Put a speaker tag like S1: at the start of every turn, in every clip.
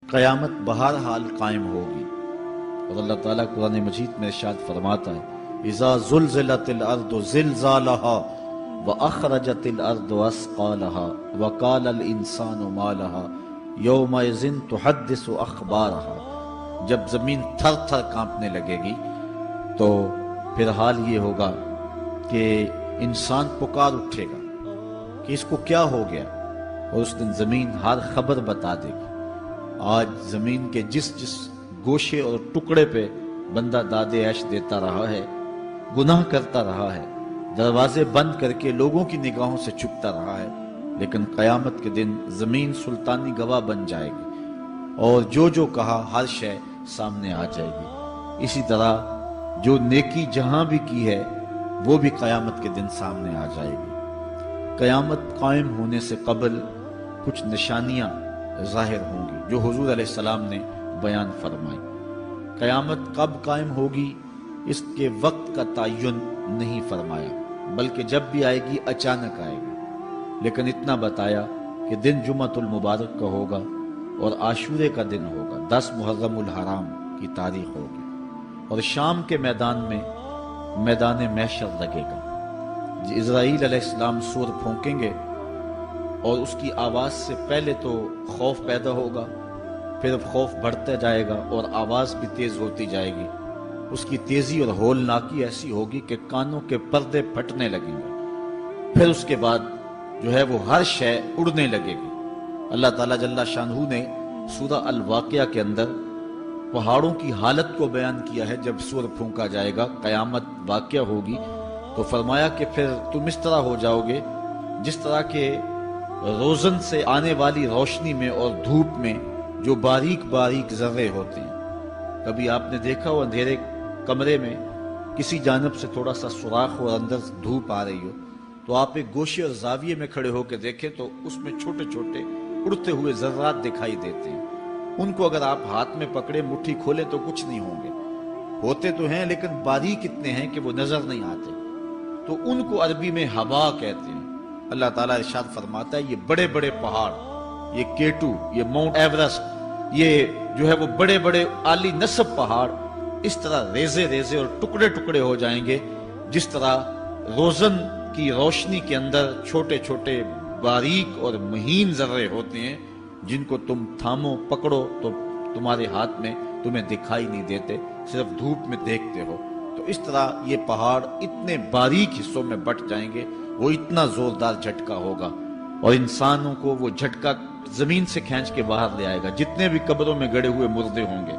S1: قیامت بہرحال قائم ہوگی، اور اللہ تعالیٰ قرآن مجید میں ارشاد فرماتا ہے اذا زلزلت الارض زلزالها واخرجت الارض اثقالها وقال الانسان ما لها یومئذ تحدث اخبارها۔ جب زمین تھر تھر کانپنے لگے گی تو پھر حال یہ ہوگا کہ انسان پکار اٹھے گا کہ اس کو کیا ہو گیا، اور اس دن زمین ہر خبر بتا دے گی۔ آج زمین کے جس گوشے اور ٹکڑے پہ بندہ داد عیش دیتا رہا ہے، گناہ کرتا رہا ہے، دروازے بند کر کے لوگوں کی نگاہوں سے چھپتا رہا ہے، لیکن قیامت کے دن زمین سلطانی گواہ بن جائے گی، اور جو کہا ہر شے سامنے آ جائے گی۔ اسی طرح جو نیکی جہاں بھی کی ہے وہ بھی قیامت کے دن سامنے آ جائے گی۔ قیامت قائم ہونے سے قبل کچھ نشانیاں ظاہر ہوں گی جو حضور علیہ السلام نے بیان فرمائی۔ قیامت کب قائم ہوگی اس کے وقت کا تعین نہیں فرمایا، بلکہ جب بھی آئے گی اچانک آئے گی، لیکن اتنا بتایا کہ دن جمعۃ المبارک کا ہوگا اور عاشورے کا دن ہوگا، 10 محرم الحرام کی تاریخ ہوگی، اور شام کے میدان میں میدان محشر لگے گا۔ اسرائیل علیہ السلام سور پھونکیں گے اور اس کی آواز سے پہلے تو خوف پیدا ہوگا، پھر خوف بڑھتا جائے گا اور آواز بھی تیز ہوتی جائے گی۔ اس کی تیزی اور ہولناکی ایسی ہوگی کہ کانوں کے پردے پھٹنے لگیں گے، پھر اس کے بعد جو ہے وہ ہر شے اڑنے لگے گی۔ اللہ تعالیٰ جل شانہ نے سورہ الواقعہ کے اندر پہاڑوں کی حالت کو بیان کیا ہے۔ جب سور پھونکا جائے گا، قیامت واقعہ ہوگی، تو فرمایا کہ پھر تم اس طرح ہو جاؤ گے جس طرح کہ روزن سے آنے والی روشنی میں اور دھوپ میں جو باریک باریک ذرے ہوتے ہیں۔ کبھی آپ نے دیکھا ہو اندھیرے کمرے میں کسی جانب سے تھوڑا سا سوراخ ہو اور اندر دھوپ آ رہی ہو، تو آپ ایک گوشے اور زاویے میں کھڑے ہو کے دیکھیں تو اس میں چھوٹے چھوٹے اڑتے ہوئے ذرات دکھائی دیتے ہیں۔ ان کو اگر آپ ہاتھ میں پکڑے مٹھی کھولے تو کچھ نہیں ہوں گے، ہوتے تو ہیں لیکن باریک اتنے ہیں کہ وہ نظر نہیں آتے، تو ان کو عربی میں ہوا کہتے ہیں۔ اللہ تعالیٰ ارشاد فرماتا ہے یہ بڑے بڑے پہاڑ، یہ کیٹو، یہ ماؤنٹ ایورسٹ، یہ جو ہے وہ بڑے بڑے عالی نصب پہاڑ اس طرح ریزے ریزے اور ٹکڑے ٹکڑے ہو جائیں گے جس طرح روزن کی روشنی کے اندر چھوٹے چھوٹے باریک اور مہین ذرے ہوتے ہیں، جن کو تم تھامو پکڑو تو تمہارے ہاتھ میں تمہیں دکھائی نہیں دیتے، صرف دھوپ میں دیکھتے ہو۔ تو اس طرح یہ پہاڑ اتنے باریک حصوں میں بٹ جائیں گے، وہ اتنا زوردار جھٹکا ہوگا، اور انسانوں کو وہ جھٹکا زمین سے کھینچ کے باہر لے آئے گا۔ جتنے بھی قبروں میں گڑے ہوئے مردے ہوں گے،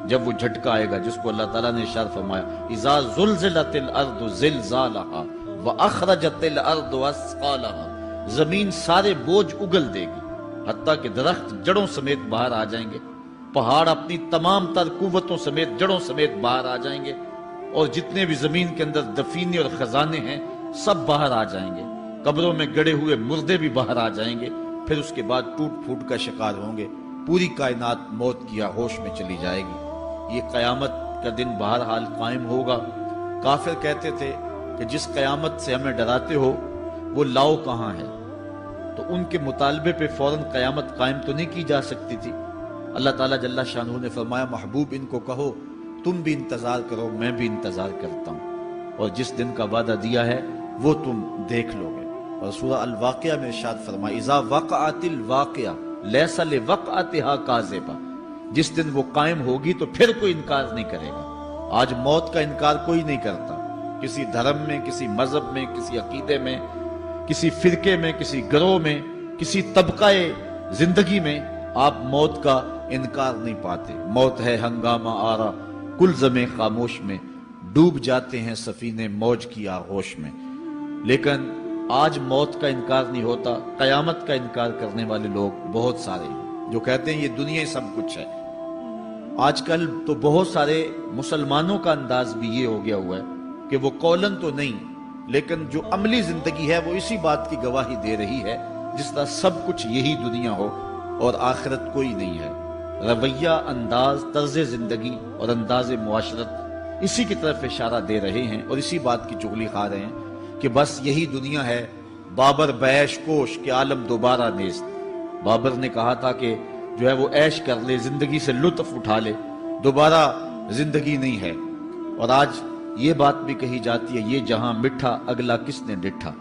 S1: جب وہ جھٹکا آئے گا جس کو اللہ تعالیٰ نے ارشاد فرمایا اذا زلزلت الارض زلزالها واخرجت الارض اثقالها، زمین سارے بوجھ اگل دے گی، حتیٰ کہ درخت جڑوں سمیت باہر آ جائیں گے، پہاڑ اپنی تمام تر قوتوں سمیت جڑوں سمیت باہر آ جائیں گے، اور جتنے بھی زمین کے اندر دفینے اور خزانے ہیں سب باہر آ جائیں گے، قبروں میں گڑے ہوئے مردے بھی باہر آ جائیں گے، پھر اس کے بعد ٹوٹ پھوٹ کا شکار ہوں گے، پوری کائنات موت کی آغوش میں چلی جائے گی۔ یہ قیامت کا دن بہرحال قائم ہوگا۔ کافر کہتے تھے کہ جس قیامت سے ہمیں ڈراتے ہو وہ لاؤ کہاں ہے، تو ان کے مطالبے پہ فوراً قیامت قائم تو نہیں کی جا سکتی تھی۔ اللہ تعالیٰ جل شانہ نے فرمایا محبوب ان کو کہو تم بھی انتظار کرو، میں بھی انتظار کرتا ہوں، اور جس دن کا وعدہ دیا ہے وہ تم دیکھ لو گے۔ اور سورہ الواقعہ میں ارشاد فرمایا اذا وقعت الواقعہ لیس لوقعتها کاذبہ، جس دن وہ قائم ہوگی تو پھر کوئی انکار نہیں کرے گا۔ آج موت کا انکار کوئی نہیں کرتا، کسی دھرم میں، کسی مذہب میں، کسی عقیدے میں، کسی فرقے میں، کسی گروہ میں، کسی طبقہ زندگی میں آپ موت کا انکار نہیں پاتے۔ موت ہے ہنگامہ آرا کلزم خاموش میں، ڈوب جاتے ہیں سفینے موج کی آغوش میں۔ لیکن آج موت کا انکار نہیں ہوتا، قیامت کا انکار کرنے والے لوگ بہت سارے ہیں جو کہتے ہیں یہ دنیا ہی سب کچھ ہے۔ آج کل تو بہت سارے مسلمانوں کا انداز بھی یہ ہو گیا ہوا ہے کہ وہ قولن تو نہیں لیکن جو عملی زندگی ہے وہ اسی بات کی گواہی دے رہی ہے جس طرح سب کچھ یہی دنیا ہو اور آخرت کوئی نہیں ہے۔ رویہ، انداز، طرز زندگی اور انداز معاشرت اسی کی طرف اشارہ دے رہے ہیں اور اسی بات کی چغلی کھا رہے ہیں کہ بس یہی دنیا ہے، بابر بیش کوش کہ عالم دوبارہ نیست۔ بابر نے کہا تھا کہ جو ہے وہ عیش کر لے، زندگی سے لطف اٹھا لے، دوبارہ زندگی نہیں ہے۔ اور آج یہ بات بھی کہی جاتی ہے، یہ جہاں مٹھا اگلا کس نے ڈٹھا،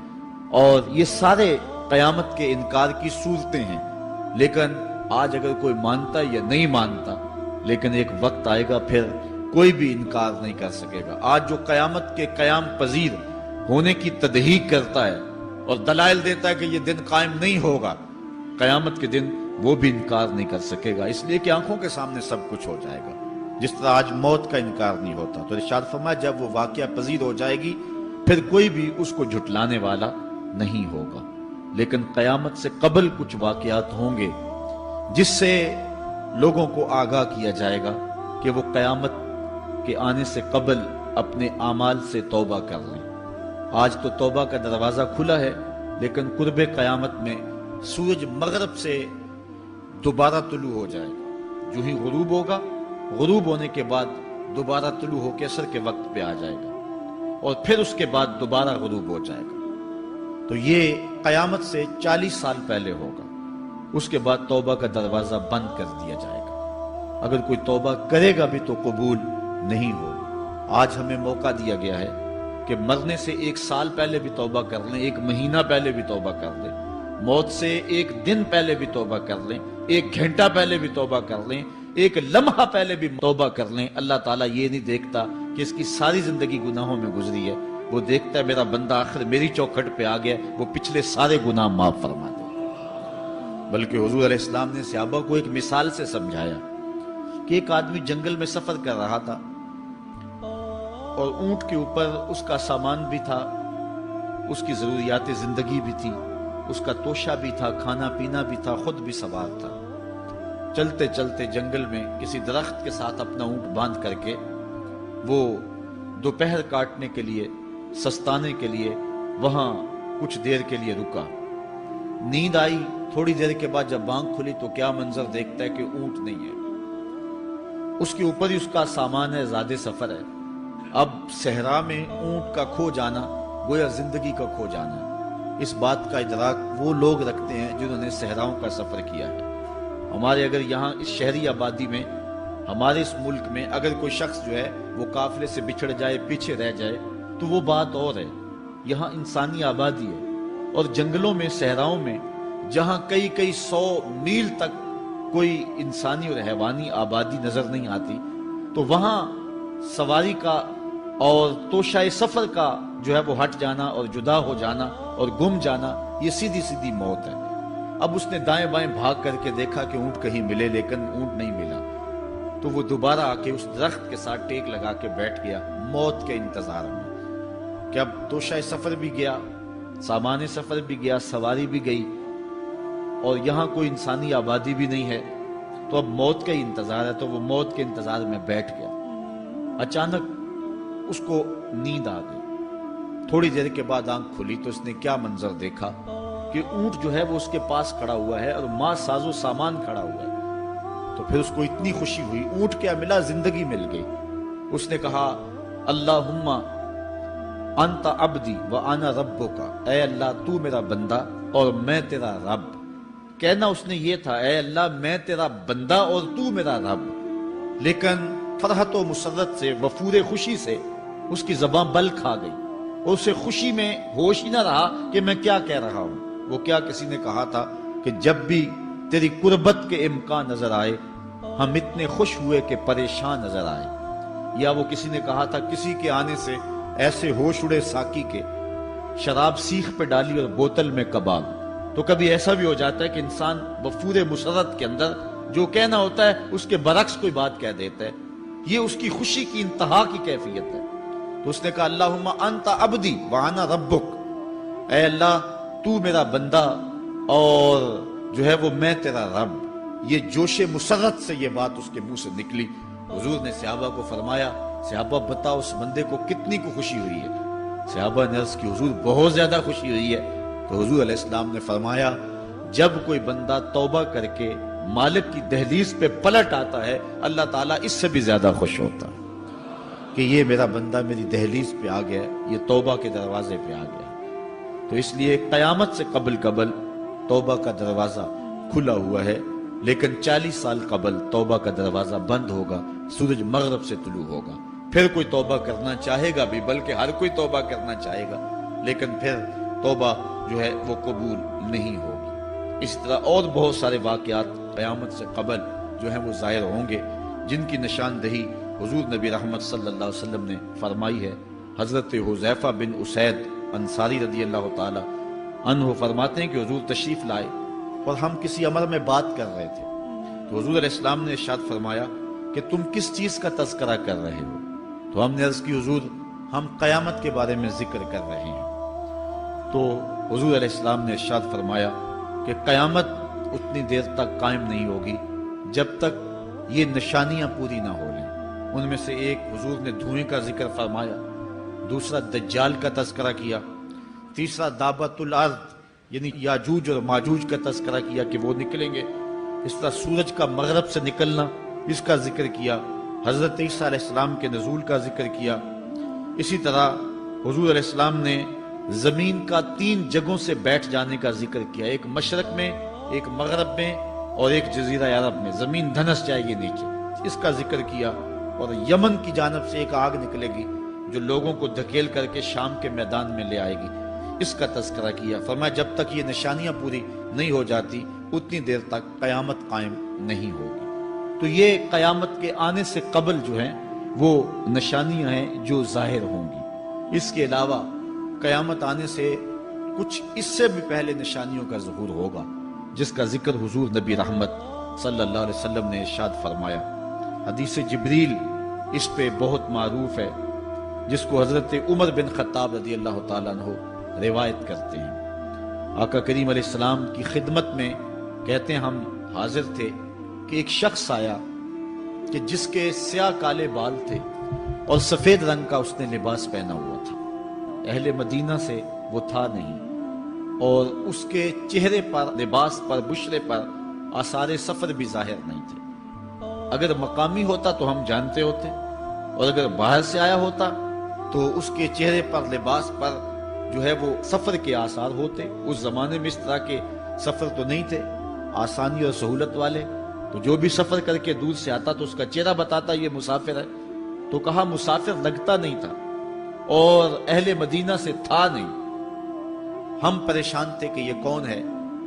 S1: اور یہ سارے قیامت کے انکار کی صورتیں ہیں۔ لیکن آج اگر کوئی مانتا یا نہیں مانتا، لیکن ایک وقت آئے گا پھر کوئی بھی انکار نہیں کر سکے گا۔ آج جو قیامت کے قیام پذیر ہونے کی تدہیق کرتا ہے اور دلائل دیتا ہے کہ یہ دن قائم نہیں ہوگا، قیامت کے دن وہ بھی انکار نہیں کر سکے گا، اس لیے کہ آنکھوں کے سامنے سب کچھ ہو جائے گا، جس طرح آج موت کا انکار نہیں ہوتا۔ تو ارشاد فرمایا جب وہ واقعہ پذیر ہو جائے گی پھر کوئی بھی اس کو جھٹلانے والا نہیں ہوگا۔ لیکن قیامت سے قبل کچھ واقعات ہوں گے جس سے لوگوں کو آگاہ کیا جائے گا کہ وہ قیامت کے آنے سے قبل اپنے اعمال سے توبہ کر لیں۔ آج تو توبہ کا دروازہ کھلا ہے، لیکن قرب قیامت میں سورج مغرب سے دوبارہ طلوع ہو جائے گا، جو ہی غروب ہوگا، غروب ہونے کے بعد دوبارہ طلوع ہو کے عصر کے وقت پہ آ جائے گا، اور پھر اس کے بعد دوبارہ غروب ہو جائے گا۔ تو یہ قیامت سے 40 سال پہلے ہوگا، اس کے بعد توبہ کا دروازہ بند کر دیا جائے گا۔ اگر کوئی توبہ کرے گا بھی تو قبول نہیں ہوگی۔ آج ہمیں موقع دیا گیا ہے کہ مرنے سے 1 سال پہلے بھی توبہ کر لیں، 1 مہینہ پہلے بھی توبہ کر لیں، موت سے 1 دن پہلے بھی توبہ کر لیں، 1 گھنٹہ پہلے بھی توبہ کر لیں، 1 لمحہ پہلے بھی توبہ کر لیں۔ اللہ تعالیٰ یہ نہیں دیکھتا کہ اس کی ساری زندگی گناہوں میں گزری ہے، وہ دیکھتا ہے میرا بندہ آخر میری چوکھٹ پہ آ گیا، وہ پچھلے سارے گناہ معاف فرما دے۔ بلکہ حضور علیہ السلام نے صحابہ کو ایک مثال سے سمجھایا کہ ایک آدمی جنگل میں سفر کر رہا تھا، اور اونٹ کے اوپر اس کا سامان بھی تھا، اس کی ضروریات زندگی بھی تھی، اس کا توشہ بھی تھا، کھانا پینا بھی تھا، خود بھی سوار تھا۔ چلتے چلتے جنگل میں کسی درخت کے ساتھ اپنا اونٹ باندھ کر کے وہ دوپہر کاٹنے کے لیے، سستانے کے لیے وہاں کچھ دیر کے لیے رکا۔ نیند آئی، تھوڑی دیر کے بعد جب آنکھ کھلی تو کیا منظر دیکھتا ہے کہ اونٹ نہیں ہے، اس کے اوپر ہی اس کا سامان ہے، زیادہ سفر ہے۔ اب صحرا میں اونٹ کا کھو جانا گویا زندگی کا کھو جانا ہے۔ اس بات کا ادراک وہ لوگ رکھتے ہیں جنہوں نے صحراؤں کا سفر کیا ہے۔ ہمارے اگر یہاں اس شہری آبادی میں، ہمارے اس ملک میں اگر کوئی شخص جو ہے وہ قافلے سے بچھڑ جائے، پیچھے رہ جائے تو وہ بات اور ہے۔ یہاں انسانی آبادی ہے، اور جنگلوں میں، صحراؤں میں جہاں کئی 100 میل تک کوئی انسانی اور حیوانی آبادی نظر نہیں آتی، تو وہاں سواری کا اور توشہ سفر کا جو ہے وہ ہٹ جانا اور جدا ہو جانا اور گم جانا، یہ سیدھی سیدھی موت ہے۔ اب اس نے دائیں بائیں بھاگ کر کے دیکھا کہ اونٹ کہیں ملے، لیکن اونٹ نہیں ملا، تو وہ دوبارہ آ کے اس درخت کے ساتھ ٹیک لگا کے بیٹھ گیا موت کے انتظار میں کہ اب توشہ سفر بھی گیا، سامان سفر بھی گیا، سواری بھی گئی، اور یہاں کوئی انسانی آبادی بھی نہیں ہے، تو اب موت کا ہی انتظار ہے۔ تو وہ موت کے انتظار میں بیٹھ گیا۔ اچانک اس کو نیند آ گئی، تھوڑی دیر کے بعد آنکھ کھلی تو اس نے کیا منظر دیکھا کہ اونٹ جو ہے وہ اس کے پاس کھڑا ہوا ہے اور ماں ساز و سامان کھڑا ہوا ہے۔ تو پھر اس کو اتنی خوشی ہوئی، اونٹ کیا ملا، زندگی مل گئی۔ اس نے کہا اللہم انت عبدی وانا ربک، اے اللہ تو میرا بندہ اور میں تیرا رب۔ کہنا اس نے یہ تھا اے اللہ میں تیرا بندہ اور تو میرا رب، لیکن فرحت و مسرت سے، وفور خوشی سے اس کی زبان بل کھا گئی، اور اسے خوشی میں ہوش ہی نہ رہا کہ میں کیا کہہ رہا ہوں۔ وہ کیا کسی نے کہا تھا کہ جب بھی تیری قربت کے امکان نظر آئے ہم اتنے خوش ہوئے کہ پریشان نظر آئے، یا وہ کسی نے کہا تھا کسی کے آنے سے ایسے ہوش اڑے ساکی کے، شراب سیخ پہ ڈالی اور بوتل میں کباب۔ تو کبھی ایسا بھی ہو جاتا ہے کہ انسان وفور مسرت کے اندر جو کہنا ہوتا ہے اس کے برعکس کوئی بات کہہ دیتا ہے، یہ اس کی خوشی کی انتہا کی کیفیت ہے۔ تو اس نے کہا اللہم انت عبدی وانا ربک، اے اللہ تو میرا بندہ اور جو ہے وہ میں تیرا رب۔ یہ جوش مسرت سے یہ بات اس کے منہ سے نکلی۔ حضور نے صحابہ کو فرمایا صحابہ بتاؤ اس بندے کو کتنی کو خوشی ہوئی ہے؟ صحابہ نے عرض کی حضور بہت زیادہ خوشی ہوئی ہے۔ تو حضور علیہ السلام نے فرمایا جب کوئی بندہ توبہ کر کے مالک کی دہلیز پہ پلٹ آتا ہے اللہ تعالیٰ اس سے بھی زیادہ خوش ہوتا کہ یہ میرا بندہ میری دہلیز پہ آ گیا، یہ توبہ کے دروازے پہ آ گیا۔ تو اس لیے قیامت سے قبل توبہ کا دروازہ کھلا ہوا ہے، لیکن 40 سال قبل توبہ کا دروازہ بند ہوگا، سورج مغرب سے طلوع ہوگا، پھر کوئی توبہ کرنا چاہے گا بھی، بلکہ ہر کوئی توبہ کرنا چاہے گا، لیکن پھر توبہ جو ہے وہ قبول نہیں ہوگی۔ اس طرح اور بہت سارے واقعات قیامت سے قبل جو ہیں وہ ظاہر ہوں گے، جن کی نشاندہی حضور نبی رحمت صلی اللہ علیہ وسلم نے فرمائی ہے۔ حضرت حذیفہ بن اسید انصاری رضی اللہ تعالی عنہ فرماتے ہیں کہ حضور تشریف لائے اور ہم کسی امر میں بات کر رہے تھے، تو حضور علیہ السلام نے ارشاد فرمایا کہ تم کس چیز کا تذکرہ کر رہے ہو؟ تو ہم نے عرض کی حضور ہم قیامت کے بارے میں ذکر کر رہے ہیں۔ تو حضور علیہ السلام نے ارشاد فرمایا کہ قیامت اتنی دیر تک قائم نہیں ہوگی جب تک یہ نشانیاں پوری نہ ہو لیں۔ ان میں سے ایک حضور نے دھوئیں کا ذکر فرمایا، دوسرا دجال کا تذکرہ کیا، تیسرا دابت الارض یعنی یاجوج اور ماجوج کا تذکرہ کیا کہ وہ نکلیں گے، اس طرح سورج کا مغرب سے نکلنا اس کا ذکر کیا، حضرت عیسیٰ علیہ السلام کے نزول کا ذکر کیا۔ اسی طرح حضور علیہ السلام نے زمین کا 3 جگہوں سے بیٹھ جانے کا ذکر کیا، ایک مشرق میں، ایک مغرب میں اور ایک جزیرہ عرب میں، زمین دھنس جائے گی نیچے، اس کا ذکر کیا۔ اور یمن کی جانب سے ایک آگ نکلے گی جو لوگوں کو دھکیل کر کے شام کے میدان میں لے آئے گی، اس کا تذکرہ کیا۔ فرمایا جب تک یہ نشانیاں پوری نہیں ہو جاتی اتنی دیر تک قیامت قائم نہیں ہوگی۔ تو یہ قیامت کے آنے سے قبل جو ہیں وہ نشانیاں ہیں جو ظاہر ہوں گی۔ اس کے علاوہ قیامت آنے سے کچھ اس سے بھی پہلے نشانیوں کا ظہور ہوگا، جس کا ذکر حضور نبی رحمت صلی اللہ علیہ وسلم نے ارشاد فرمایا۔ حدیث جبریل اس پہ بہت معروف ہے، جس کو حضرت عمر بن خطاب رضی اللہ تعالیٰ عنہ روایت کرتے ہیں۔ آقا کریم علیہ السلام کی خدمت میں کہتے ہیں ہم حاضر تھے کہ ایک شخص آیا کہ جس کے سیاہ کالے بال تھے اور سفید رنگ کا اس نے لباس پہنا ہوا تھا، اہل مدینہ سے وہ تھا نہیں، اور اس کے چہرے پر، لباس پر، بشرے پر آثار سفر بھی ظاہر نہیں تھے۔ اگر مقامی ہوتا تو ہم جانتے ہوتے، اور اگر باہر سے آیا ہوتا تو اس کے چہرے پر، لباس پر جو ہے وہ سفر کے آثار ہوتے۔ اس زمانے میں اس طرح کے سفر تو نہیں تھے آسانی اور سہولت والے، تو جو بھی سفر کر کے دور سے آتا تو اس کا چہرہ بتاتا یہ مسافر ہے۔ تو کہا مسافر لگتا نہیں تھا اور اہل مدینہ سے تھا نہیں۔ ہم پریشان تھے کہ یہ کون ہے،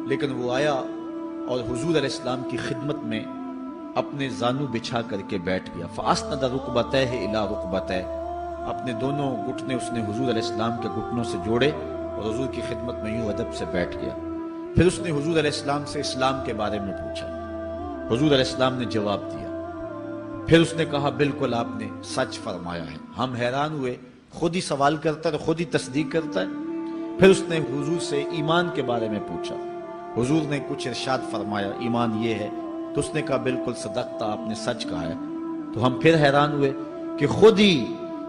S1: لیکن وہ آیا اور حضور علیہ السلام کی خدمت میں اپنے زانو بچھا کر کے بیٹھ گیا۔ فَأَسْنَدَ رُكْبَتَيْهِ إِلَىٰ رُكْبَتَيْهِ، اپنے دونوں گھٹنے اس نے حضور علیہ السلام کے گھٹنوں سے جوڑے اور حضور کی خدمت میں یوں ادب سے بیٹھ گیا۔ پھر اس نے حضور علیہ السلام سے اسلام کے بارے میں پوچھا، حضور علیہ السلام نے جواب دیا۔ پھر اس نے کہا بالکل آپ نے سچ فرمایا ہے۔ ہم حیران ہوئے، خود ہی سوال کرتا ہے، خود ہی تصدیق کرتا ہے۔ پھر اس نے حضور سے ایمان کے بارے میں پوچھا، حضور نے کچھ ارشاد فرمایا ایمان یہ ہے، تو اس نے کہا بالکل صدقتا، آپ نے سچ کہا ہے۔ تو ہم پھر حیران ہوئے کہ خود ہی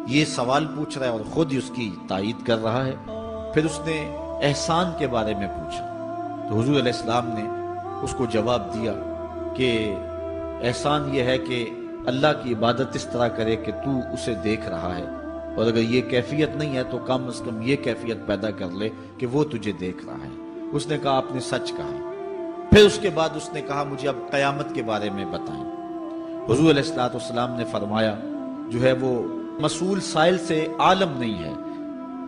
S1: یہ سوال پوچھ رہا ہے اور خود ہی اس کی تائید کر رہا ہے۔ پھر اس نے احسان کے بارے میں پوچھا، تو حضور علیہ السلام نے اس کو جواب دیا کہ احسان یہ ہے کہ اللہ کی عبادت اس طرح کرے کہ تو اسے دیکھ رہا ہے، اور اگر یہ کیفیت نہیں ہے تو کم از کم یہ کیفیت پیدا کر لے کہ وہ تجھے دیکھ رہا ہے۔ اس نے کہا آپ نے سچ کہا۔ پھر اس کے بعد اس نے کہا مجھے اب قیامت کے بارے میں بتائیں۔ حضور علیہ السلام نے فرمایا جو ہے وہ مسئول سائل سے عالم نہیں ہے۔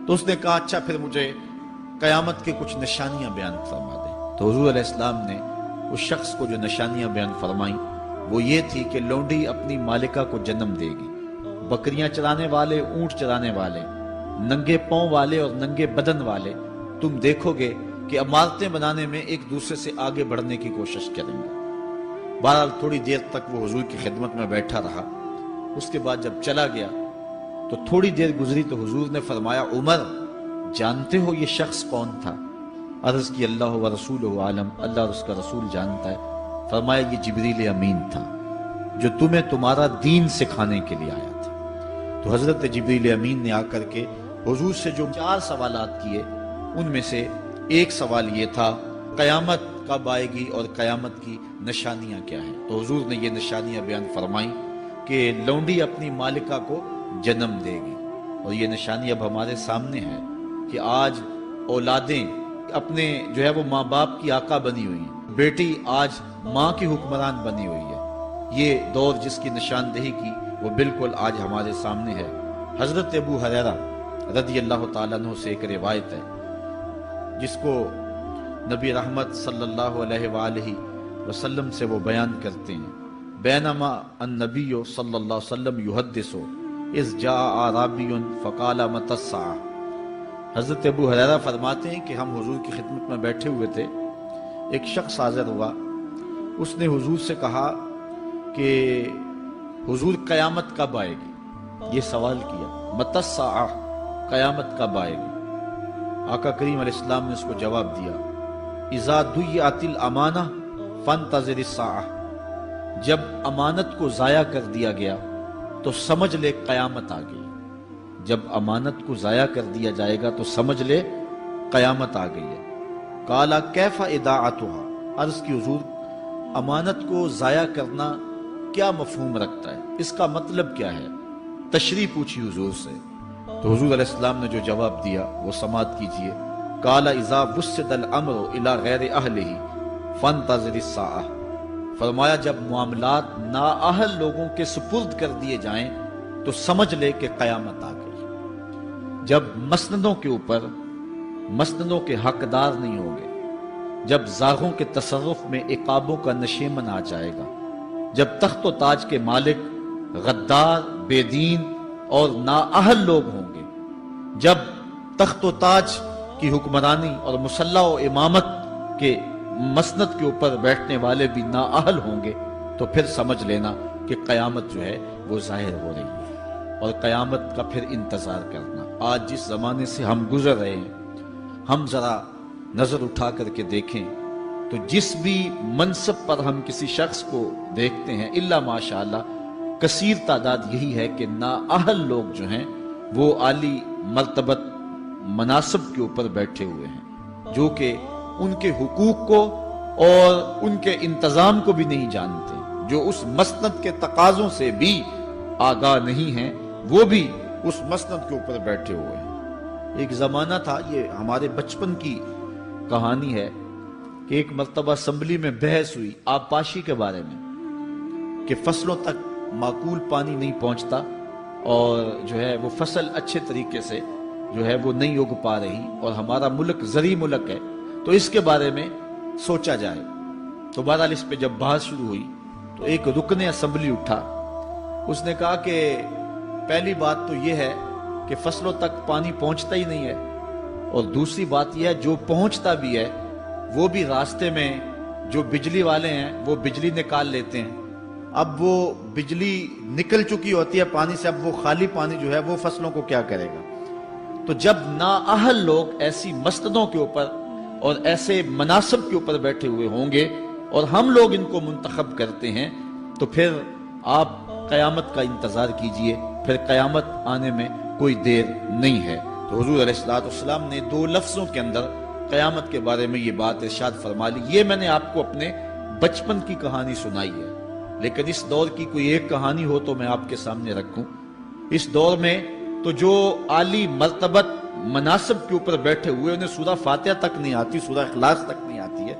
S1: تو اس نے کہا اچھا پھر مجھے قیامت کے کچھ نشانیاں بیان فرما دیں۔ تو حضور علیہ السلام نے اس شخص کو جو نشانیاں بیان فرمائیں وہ یہ تھی کہ لونڈی اپنی مالکہ کو جنم دے گی، بکریاں چرانے والے، اونٹ چرانے والے، ننگے پاؤں والے اور ننگے بدن والے تم دیکھو گے کہ عمارتیں بنانے میں ایک دوسرے سے آگے بڑھنے کی کوشش کریں گے۔ بہرحال تھوڑی دیر تک وہ حضور کی خدمت میں بیٹھا رہا۔ اس کے بعد جب چلا گیا تو تھوڑی دیر گزری تو حضور نے فرمایا عمر جانتے ہو یہ شخص کون تھا؟ عرض کی اللہ و رسولہ عالم، اللہ اور اس کا رسول جانتا ہے۔ فرمایا یہ جبریل امین تھا جو تمہیں تمہارا دین سکھانے کے لیے آیا تھا۔ تو حضرت جبریل امین نے آ کر کے حضور سے جو 4 سوالات کیے ان میں سے ایک سوال یہ تھا قیامت کب آئے گی اور قیامت کی نشانیاں کیا ہیں؟ تو حضور نے یہ نشانیاں بیان فرمائیں کہ لونڈی اپنی مالکہ کو جنم دے گی، اور یہ نشانی اب ہمارے سامنے ہے کہ آج اولادیں اپنے جو ہے وہ ماں باپ کی آقا بنی ہوئی ہیں، بیٹی آج ماں کی حکمران بنی ہوئی ہے۔ یہ دور جس کی نشاندہی کی وہ بالکل آج ہمارے سامنے ہے۔ حضرت ابو ہریرہ رضی اللہ تعالیٰ عنہ سے ایک روایت ہے جس کو نبی رحمت صلی اللہ علیہ وآلہ وسلم سے وہ بیان کرتے ہیں، بینما النبی صلی اللہ علیہ وسلم یحدث اذ جاء اعرابی فقال متی الساعہ۔ حضرت ابو ہریرہ فرماتے ہیں کہ ہم حضور کی خدمت میں بیٹھے ہوئے تھے، ایک شخص حاضر ہوا، اس نے حضور سے کہا کہ حضور قیامت کب آئے گی؟ یہ سوال کیا، متی الساعہ، قیامت کب آئے گی؟ آقا کریم علیہ السلام نے اس کو جواب دیا، اذا ضیعت الامانہ فانتظر الساعہ، جب امانت کو ضائع کر دیا گیا تو سمجھ لے قیامت آ گئی۔ جب امانت کو ضائع کر دیا جائے گا تو سمجھ لے قیامت آ گئی ہے۔ قالا کیف اضاعتها، عرض کی حضور امانت کو ضائع کرنا کیا مفہوم رکھتا ہے، اس کا مطلب کیا ہے؟ تشریح پوچھی حضور سے، تو حضور علیہ السلام نے جو جواب دیا وہ سماعت کیجئے۔ قال اذا وسد الامر الى غیر اہلہ فانتظر الساعہ، فرمایا جب معاملات نااہل لوگوں کے سپرد کر دیے جائیں تو سمجھ لے کہ قیامت آ گئی۔ جب مسندوں کے اوپر مسندوں کے حقدار نہیں ہوں گے، جب زاغوں کے تصرف میں عقابوں کا نشیمن آ جائے گا، جب تخت و تاج کے مالک غدار، بے دین اور نااہل لوگ ہوں گے، جب تخت و تاج کی حکمرانی اور مسلح و امامت کے مسند کے اوپر بیٹھنے والے بھی نااہل ہوں گے، تو پھر سمجھ لینا کہ قیامت جو ہے وہ ظاہر ہو رہی ہے، اور قیامت کا پھر انتظار کرنا۔ آج جس زمانے سے ہم گزر رہے ہیں، ہم ذرا نظر اٹھا کر کے دیکھیں تو جس بھی منصب پر ہم کسی شخص کو دیکھتے ہیں، الا ماشاءاللہ کثیر تعداد یہی ہے کہ نااہل لوگ جو ہیں وہ عالی مرتبت مناصب کے اوپر بیٹھے ہوئے ہیں، جو کہ ان کے حقوق کو اور ان کے انتظام کو بھی نہیں جانتے، جو اس مسند کے تقاضوں سے بھی آگاہ نہیں ہیں، وہ بھی اس مسند کے اوپر بیٹھے ہوئے ہیں۔ ایک زمانہ تھا، یہ ہمارے بچپن کی کہانی ہے، کہ ایک مرتبہ اسمبلی میں بحث ہوئی آبپاشی کے بارے میں، کہ فصلوں تک معقول پانی نہیں پہنچتا اور جو ہے وہ فصل اچھے طریقے سے جو ہے وہ نہیں اگ پا رہی، اور ہمارا ملک زرعی ملک ہے، تو اس کے بارے میں سوچا جائے۔ تو بہرحال اس پہ جب بحث شروع ہوئی تو ایک رکن اسمبلی اٹھا، اس نے کہا کہ پہلی بات تو یہ ہے کہ فصلوں تک پانی پہنچتا ہی نہیں ہے، اور دوسری بات یہ ہے جو پہنچتا بھی ہے وہ بھی راستے میں جو بجلی والے ہیں وہ بجلی نکال لیتے ہیں، اب وہ بجلی نکل چکی ہوتی ہے پانی سے، اب وہ خالی پانی جو ہے وہ فصلوں کو کیا کرے گا؟ تو جب نااہل لوگ ایسی مسندوں کے اوپر اور ایسے مناصب کے اوپر بیٹھے ہوئے ہوں گے اور ہم لوگ ان کو منتخب کرتے ہیں، تو پھر آپ قیامت کا انتظار کیجئے، پھر قیامت آنے میں کوئی دیر نہیں ہے۔ تو حضور علیہ السلام نے 2 لفظوں کے اندر قیامت کے بارے میں یہ بات ارشاد فرما لی۔ یہ میں نے آپ کو اپنے بچپن کی کہانی سنائی ہے، لیکن اس دور کی کوئی ایک کہانی ہو تو میں آپ کے سامنے رکھوں۔ اس دور میں تو جو عالی مرتبت مناصب کے اوپر بیٹھے ہوئے انہیں سورہ فاتحہ تک نہیں آتی، سورہ اخلاص تک نہیں آتی ہے،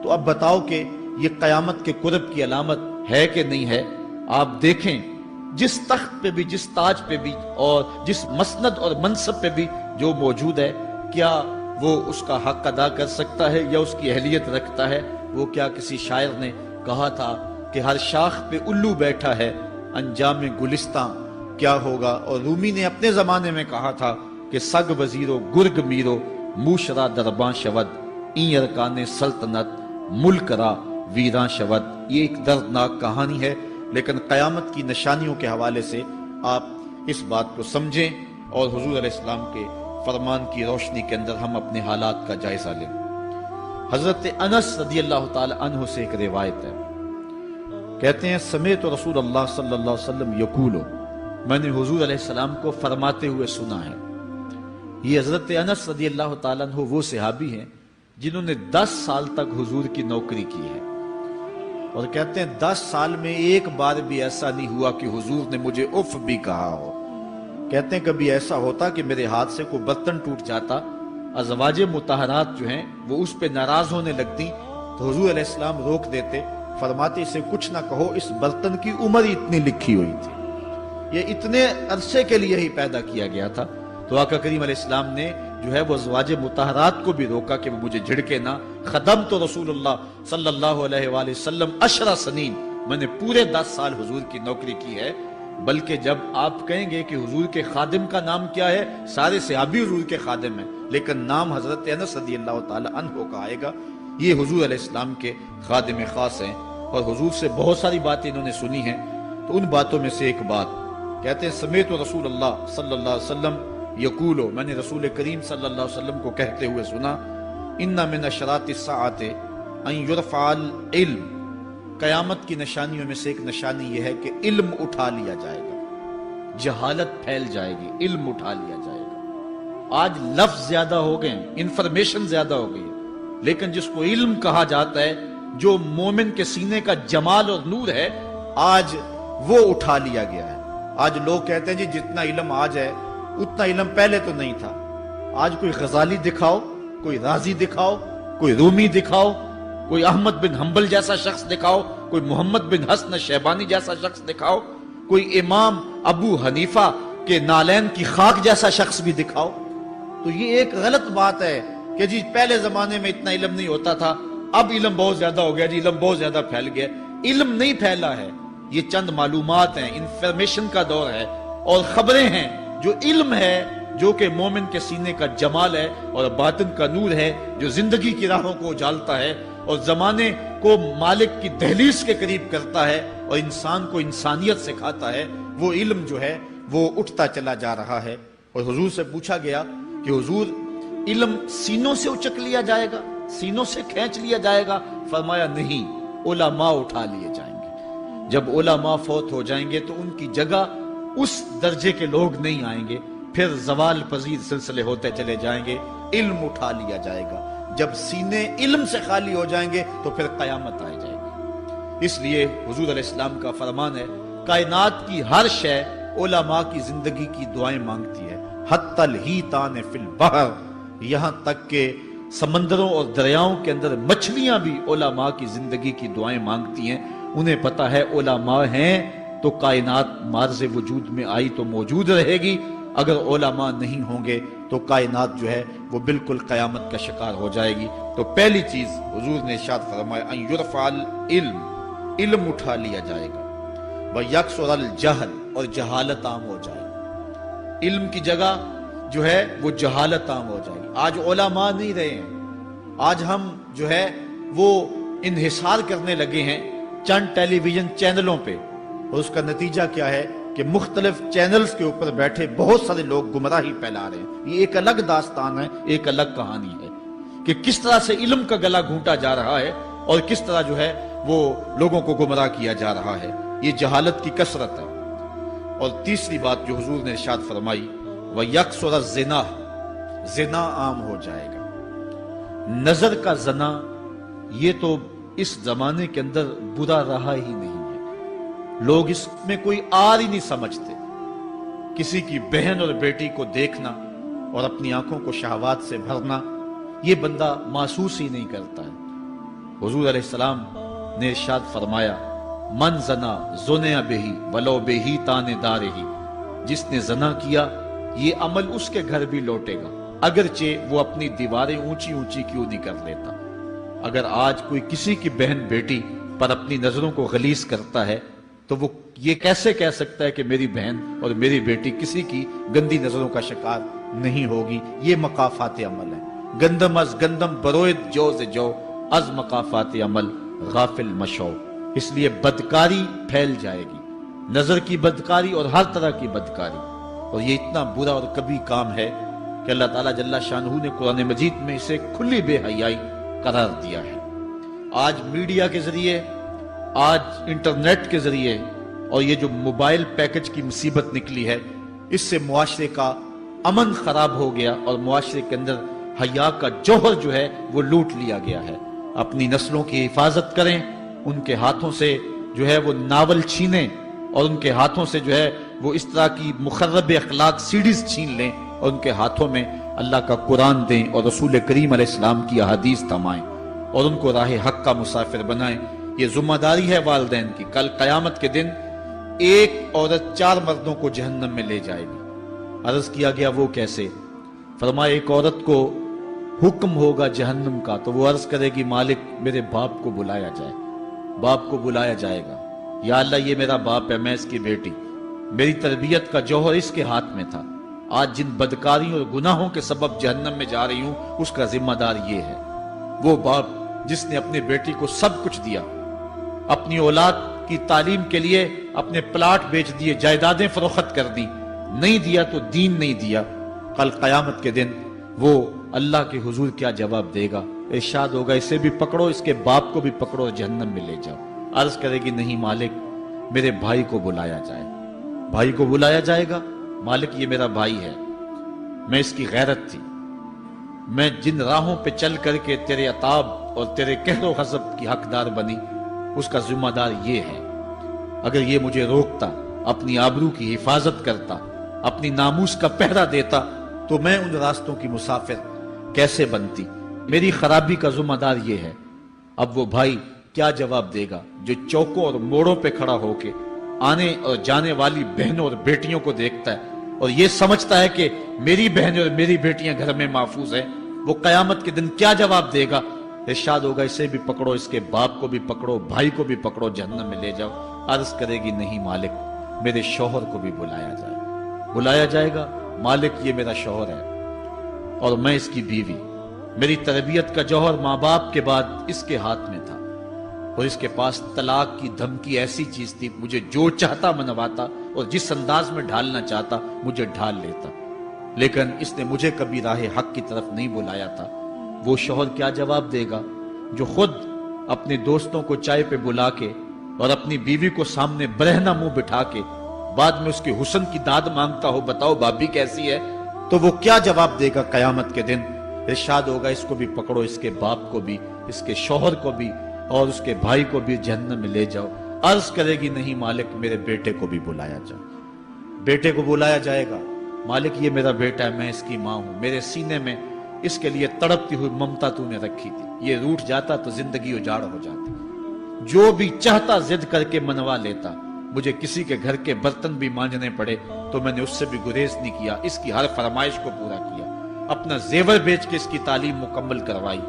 S1: تو اب بتاؤ کہ یہ قیامت کے قرب کی علامت ہے کہ نہیں ہے؟ آپ دیکھیں جس تخت پہ بھی، جس تاج پہ بھی، اور جس مسند اور منصب پہ بھی جو موجود ہے، کیا وہ اس کا حق ادا کر سکتا ہے یا اس کی اہلیت رکھتا ہے؟ وہ کیا کسی شاعر نے کہا تھا کہ ہر شاخ پہ الو بیٹھا ہے، انجام گلستاں کیا ہوگا؟ اور رومی نے اپنے زمانے میں کہا تھا کہ سگ وزیرو گرگ میرو موشرا درباں شود، این ارکان سلطنت ملک را ویراں شود۔ یہ ایک دردناک کہانی ہے، لیکن قیامت کی نشانیوں کے حوالے سے آپ اس بات کو سمجھیں اور حضور علیہ السلام کے فرمان کی روشنی کے اندر ہم اپنے حالات کا جائزہ لیں۔ حضرت انس رضی اللہ تعالی عنہ سے ایک روایت ہے، کہتے ہیں سمیت رسول اللہ صلی اللہ علیہ وسلم یقولو، میں نے حضور علیہ السلام کو فرماتے ہوئے سنا ہے۔ یہ حضرت انس رضی اللہ تعالیٰ عنہ وہ صحابی ہیں جنہوں نے 10 سال تک حضور کی نوکری کی ہے، اور کہتے ہیں 10 سال میں ایک بار بھی ایسا نہیں ہوا کہ حضور نے مجھے اف بھی کہا ہو۔ کہتے ہیں کبھی ایسا ہوتا کہ میرے ہاتھ سے کوئی برتن ٹوٹ جاتا، ازواج مطہرات جو ہیں وہ اس پہ ناراض ہونے لگتی تو حضور علیہ السلام روک دیتے، فرماتے اسے کچھ نہ کہو، اس برتن کی عمر اتنی لکھی ہوئی تھی، یہ اتنے عرصے کے لیے ہی پیدا کیا گیا تھا۔ تو آقا کریم علیہ السلام نے جو ہے وہ ازواج مطہرات کو بھی روکا کہ وہ مجھے جھڑکے نہ۔ خدمت رسول اللہ صلی اللہ علیہ وآلہ وسلم 10 سنین، میں نے پورے 10 سال حضور کی نوکری کی ہے۔ بلکہ جب آپ کہیں گے کہ حضور کے خادم کا نام کیا ہے، سارے صحابی حضور کے خادم ہیں، لیکن نام حضرت انس رضی اللہ تعالی عنہ کا آئے گا، یہ حضور علیہ السلام کے خادم خاص ہیں، اور حضور سے بہت ساری باتیں انہوں نے سنی ہیں۔ تو ان باتوں میں سے ایک بات کہتے ہیں، سمیت رسول اللہ صلی اللہ علیہ وسلم یقولو، میں نے رسول کریم صلی اللہ علیہ وسلم کو کہتے ہوئے سنا، ان من اشراط الساعۃ ان یرفع العلم، قیامت کی نشانیوں میں سے ایک نشانی یہ ہے کہ علم اٹھا لیا جائے گا، جہالت پھیل جائے گی، علم اٹھا لیا جائے گا۔ آج لفظ زیادہ ہو گئے، انفارمیشن زیادہ ہو گئی ہے، لیکن جس کو علم کہا جاتا ہے، جو مومن کے سینے کا جمال اور نور ہے، آج وہ اٹھا لیا گیا ہے۔ آج لوگ کہتے ہیں جی جتنا علم آج ہے اتنا علم پہلے تو نہیں تھا۔ آج کوئی غزالی دکھاؤ، کوئی رازی دکھاؤ، کوئی رومی دکھاؤ، کوئی احمد بن حنبل جیسا شخص دکھاؤ، کوئی محمد بن حسن شیبانی جیسا شخص دکھاؤ، کوئی امام ابو حنیفہ کے نالین کی خاک جیسا شخص بھی دکھاؤ، تو یہ ایک غلط بات ہے کہ جی پہلے زمانے میں اتنا علم نہیں ہوتا تھا، اب علم بہت زیادہ ہو گیا، جی علم بہت زیادہ پھیل گیا۔ علم نہیں پھیلا ہے، یہ چند معلومات ہیں، انفارمیشن کا دور ہے، اور خبریں ہیں۔ جو علم ہے، جو کہ مومن کے سینے کا جمال ہے اور باطن کا نور ہے، جو زندگی کی راہوں کو اجالتا ہے اور زمانے کو مالک کی دہلیز کے قریب کرتا ہے اور انسان کو انسانیت سکھاتا ہے، وہ علم جو ہے وہ اٹھتا چلا جا رہا ہے۔ اور حضور سے پوچھا گیا کہ حضور علم سینوں سے اچک لیا جائے گا، سینوں سے کھینچ لیا جائے گا؟ فرمایا نہیں، علماء اٹھا لیے جائیں گے۔ جب علماء فوت ہو جائیں گے تو ان کی جگہ اس درجے کے لوگ نہیں آئیں گے، پھر زوال پذیر سلسلے ہوتے چلے جائیں گے، علم اٹھا لیا جائے گا۔ جب سینے علم سے خالی ہو جائیں گے تو پھر قیامت آ جائے گی۔ اس لیے حضور علیہ السلام کا فرمان ہے، کائنات کی ہر شے علماء کی زندگی کی دعائیں مانگتی ہے، حتی الحیتان فی البحر، یہاں تک کہ سمندروں اور دریاؤں کے اندر مچھلیاں بھی علماء کی زندگی کی دعائیں مانگتی ہیں۔ انہیں پتا ہے علماء ہیں تو کائنات مارز وجود میں آئی تو موجود رہے گی، اگر علماء نہیں ہوں گے تو کائنات جو ہے وہ بالکل قیامت کا شکار ہو جائے گی۔ تو پہلی چیز حضور نے ارشاد فرمایا، ان یرفع العلم، علم اٹھا لیا جائے گا، ویکثر الجہل، اور جہالت عام ہو جائے گی، علم کی جگہ جو ہے وہ جہالت عام ہو جائے گی۔ آج علماء نہیں رہے ہیں، آج ہم جو ہے وہ انحصار کرنے لگے ہیں چند ٹیلی ویژن چینلوں پہ، اور اس کا نتیجہ کیا ہے کہ مختلف چینلز کے اوپر بیٹھے بہت سارے لوگ گمراہی پھیلا رہے ہیں۔ یہ ایک الگ داستان ہے، ایک الگ کہانی ہے کہ کس طرح سے علم کا گلا گھونٹا جا رہا ہے اور کس طرح جو ہے وہ لوگوں کو گمراہ کیا جا رہا ہے۔ یہ جہالت کی کثرت ہے۔ اور تیسری بات جو حضور نے ارشاد فرمائی، وَيَكْثُرَ الزِّنَا، زنا عام ہو جائے گا۔ نظر کا زنا یہ تو اس زمانے کے اندر برا رہا ہی نہیں ہے، لوگ اس میں کوئی آر ہی نہیں سمجھتے۔ کسی کی بہن اور بیٹی کو دیکھنا اور اپنی آنکھوں کو شہوات سے بھرنا، یہ بندہ محسوس ہی نہیں کرتا ہے۔ حضور علیہ السلام نے ارشاد فرمایا، من زنا زنیا بہی ولو بہی تان دارہی، جس نے زنا کیا یہ عمل اس کے گھر بھی لوٹے گا، اگرچہ وہ اپنی دیواریں اونچی اونچی کیوں نہیں کر لیتا۔ اگر آج کوئی کسی کی بہن بیٹی پر اپنی نظروں کو غلیظ کرتا ہے تو وہ یہ کیسے کہہ سکتا ہے کہ میری بہن اور میری بیٹی کسی کی گندی نظروں کا شکار نہیں ہوگی؟ یہ مقافات عمل ہے۔ گندم از گندم بروید جو سے جو، از مقافات عمل غافل مشو۔ اس لیے بدکاری پھیل جائے گی، نظر کی بدکاری اور ہر طرح کی بدکاری، اور یہ اتنا برا اور کبھی کام ہے کہ اللہ تعالیٰ جل شانہ نے قرآن مجید میں اسے کھلی بے حیائی قرار دیا ہے۔ آج میڈیا کے ذریعے، آج انٹرنیٹ کے ذریعے، اور یہ جو موبائل پیکج کی مصیبت نکلی ہے، اس سے معاشرے کا امن خراب ہو گیا اور معاشرے کے اندر حیا کا جوہر جو ہے وہ لوٹ لیا گیا ہے۔ اپنی نسلوں کی حفاظت کریں، ان کے ہاتھوں سے جو ہے وہ ناول چھینیں، اور ان کے ہاتھوں سے جو ہے وہ اس طرح کی مخرب اخلاق سیڈیز چھین لیں، اور ان کے ہاتھوں میں اللہ کا قرآن دیں اور رسول کریم علیہ السلام کی احادیث تھمائیں اور ان کو راہ حق کا مسافر بنائیں۔ یہ ذمہ داری ہے والدین کی۔ کل قیامت کے دن ایک عورت 4 مردوں کو جہنم میں لے جائے گی۔ عرض کیا گیا وہ کیسے؟ فرمایا ایک عورت کو حکم ہوگا جہنم کا تو وہ عرض کرے گی مالک میرے باپ کو بلایا جائے۔ باپ کو بلایا جائے گا، یا اللہ یہ میرا باپ ہے، میں اس کی بیٹی، میری تربیت کا جوہر اس کے ہاتھ میں تھا، آج جن بدکاریوں اور گناہوں کے سبب جہنم میں جا رہی ہوں اس کا ذمہ دار یہ ہے۔ وہ باپ جس نے اپنے بیٹی کو سب کچھ دیا، اپنی اولاد کی تعلیم کے لیے اپنے پلاٹ بیچ دیے، جائیدادیں فروخت کر دی، نہیں دیا تو دین نہیں دیا، کل قیامت کے دن وہ اللہ کے حضور کیا جواب دے گا؟ ارشاد ہوگا اسے بھی پکڑو، اس کے باپ کو بھی پکڑو اور جہنم میں لے جاؤ۔ عرض کرے گی نہیں مالک میرے بھائی کو بلایا جائے۔ بھائی کو بلایا جائے گا، مالک یہ میرا بھائی ہے، میں اس کی غیرت تھی، میں جن راہوں پہ چل کر کے تیرے عتاب اور تیرے قہر و غضب کی حقدار بنی اس کا ذمہ دار یہ ہے۔ اگر یہ مجھے روکتا، اپنی آبرو کی حفاظت کرتا، اپنی ناموس کا پہرا دیتا تو میں ان راستوں کی مسافر کیسے بنتی؟ میری خرابی کا ذمہ دار یہ ہے۔ اب وہ بھائی کیا جواب دے گا جو چوکوں اور موڑوں پہ کھڑا ہو کے آنے اور جانے والی بہنوں اور بیٹیوں کو دیکھتا ہے اور یہ سمجھتا ہے کہ میری بہنیں اور میری بیٹیاں گھر میں محفوظ ہیں؟ وہ قیامت کے دن کیا جواب دے گا؟ ارشاد ہوگا اسے بھی پکڑو، اس کے باپ کو بھی پکڑو، بھائی کو بھی پکڑو، جہنم میں لے جاؤ۔ عرض کرے گی نہیں مالک میرے شوہر کو بھی بلایا جائے۔ بلایا جائے گا، مالک یہ میرا شوہر ہے اور میں اس کی بیوی، میری تربیت کا جوہر ماں باپ کے بعد اس کے ہاتھ میں تھا اور اس کے پاس طلاق کی دھمکی ایسی چیز تھی، مجھے جو چاہتا منواتا اور جس انداز میں ڈھالنا چاہتا مجھے ڈھال لیتا، لیکن اس نے مجھے کبھی راہ حق کی طرف نہیں بلایا تھا۔ وہ شوہر کیا جواب دے گا جو خود اپنے دوستوں کو چائے پہ بلا کے اور اپنی بیوی کو سامنے برہنہ منہ بٹھا کے بعد میں اس کے حسن کی داد مانگتا ہو، بتاؤ بھابی کیسی ہے؟ تو وہ کیا جواب دے گا قیامت کے دن؟ ارشاد ہوگا اس کو بھی پکڑو، اس کے باپ کو بھی، اس کے شوہر کو بھی اور اس کے بھائی کو بھی جہنم میں لے جاؤ۔ عرض کرے گی نہیں مالک میرے بیٹے کو بھی بلایا جائے۔ بیٹے کو بلایا جائے گا، مالک یہ میرا بیٹا ہے، میں اس کی ماں ہوں، میرے سینے میں اس کے لیے تڑپتی ہوئی ممتا تو نے رکھی تھی، یہ روٹھ جاتا تو زندگی اجاڑ ہو جاتی، جو بھی چاہتا ضد کر کے منوا لیتا، مجھے کسی کے گھر کے برتن بھی مانجنے پڑے تو میں نے اس سے بھی گریز نہیں کیا، اس کی ہر فرمائش کو پورا کیا، اپنا زیور بیچ کے اس کی تعلیم مکمل کروائی۔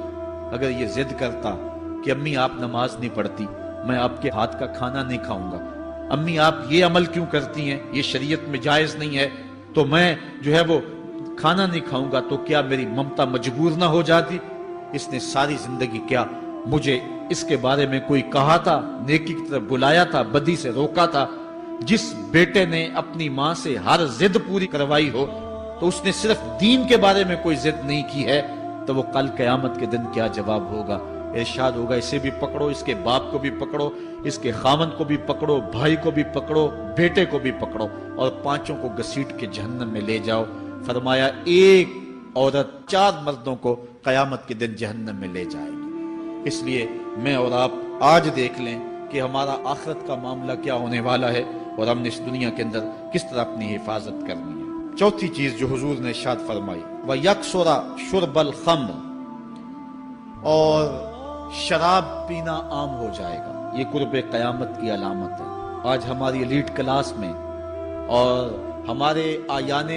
S1: اگر یہ ضد کرتا کہ امی آپ نماز نہیں پڑھتی، میں آپ کے ہاتھ کا کھانا نہیں کھاؤں گا، امی آپ یہ عمل کیوں کرتی ہیں، یہ شریعت میں جائز نہیں ہے، تو میں جو ہے وہ کھانا نہیں کھاؤں گا، تو کیا میری ممتا مجبور نہ ہو جاتی؟ اس نے ساری زندگی کیا مجھے اس کے بارے میں کوئی کہا تھا، نیکی کی طرف بلایا تھا، بدی سے روکا تھا؟ جس بیٹے نے اپنی ماں سے ہر ضد پوری کروائی ہو تو اس نے صرف دین کے بارے میں کوئی ضد نہیں کی ہے، تو وہ کل قیامت کے دن کیا جواب ہوگا؟ ارشاد ہوگا اسے بھی پکڑو، اس کے باپ کو بھی پکڑو، اس کے خاوند کو بھی پکڑو، بھائی کو بھی پکڑو، بیٹے کو بھی پکڑو اور پانچوں کو گھسیٹ کے جہنم میں لے جاؤ۔ فرمایا ایک عورت 4 مردوں کو قیامت کے دن جہنم میں لے جائے گی۔ اس لیے میں اور آپ آج دیکھ لیں کہ ہمارا آخرت کا معاملہ کیا ہونے والا ہے اور ہم نے اس دنیا کے اندر کس طرح اپنی حفاظت کرنی ہے۔ چوتھی چیز جو حضور نے ارشاد فرمائی، وَيَكْسُرَ شُرْبَ الْخَمْرِ، اور شراب پینا عام ہو جائے گا۔ یہ قرب قیامت کی علامت ہے۔ آج ہماری ایلیٹ کلاس میں اور ہمارے آیان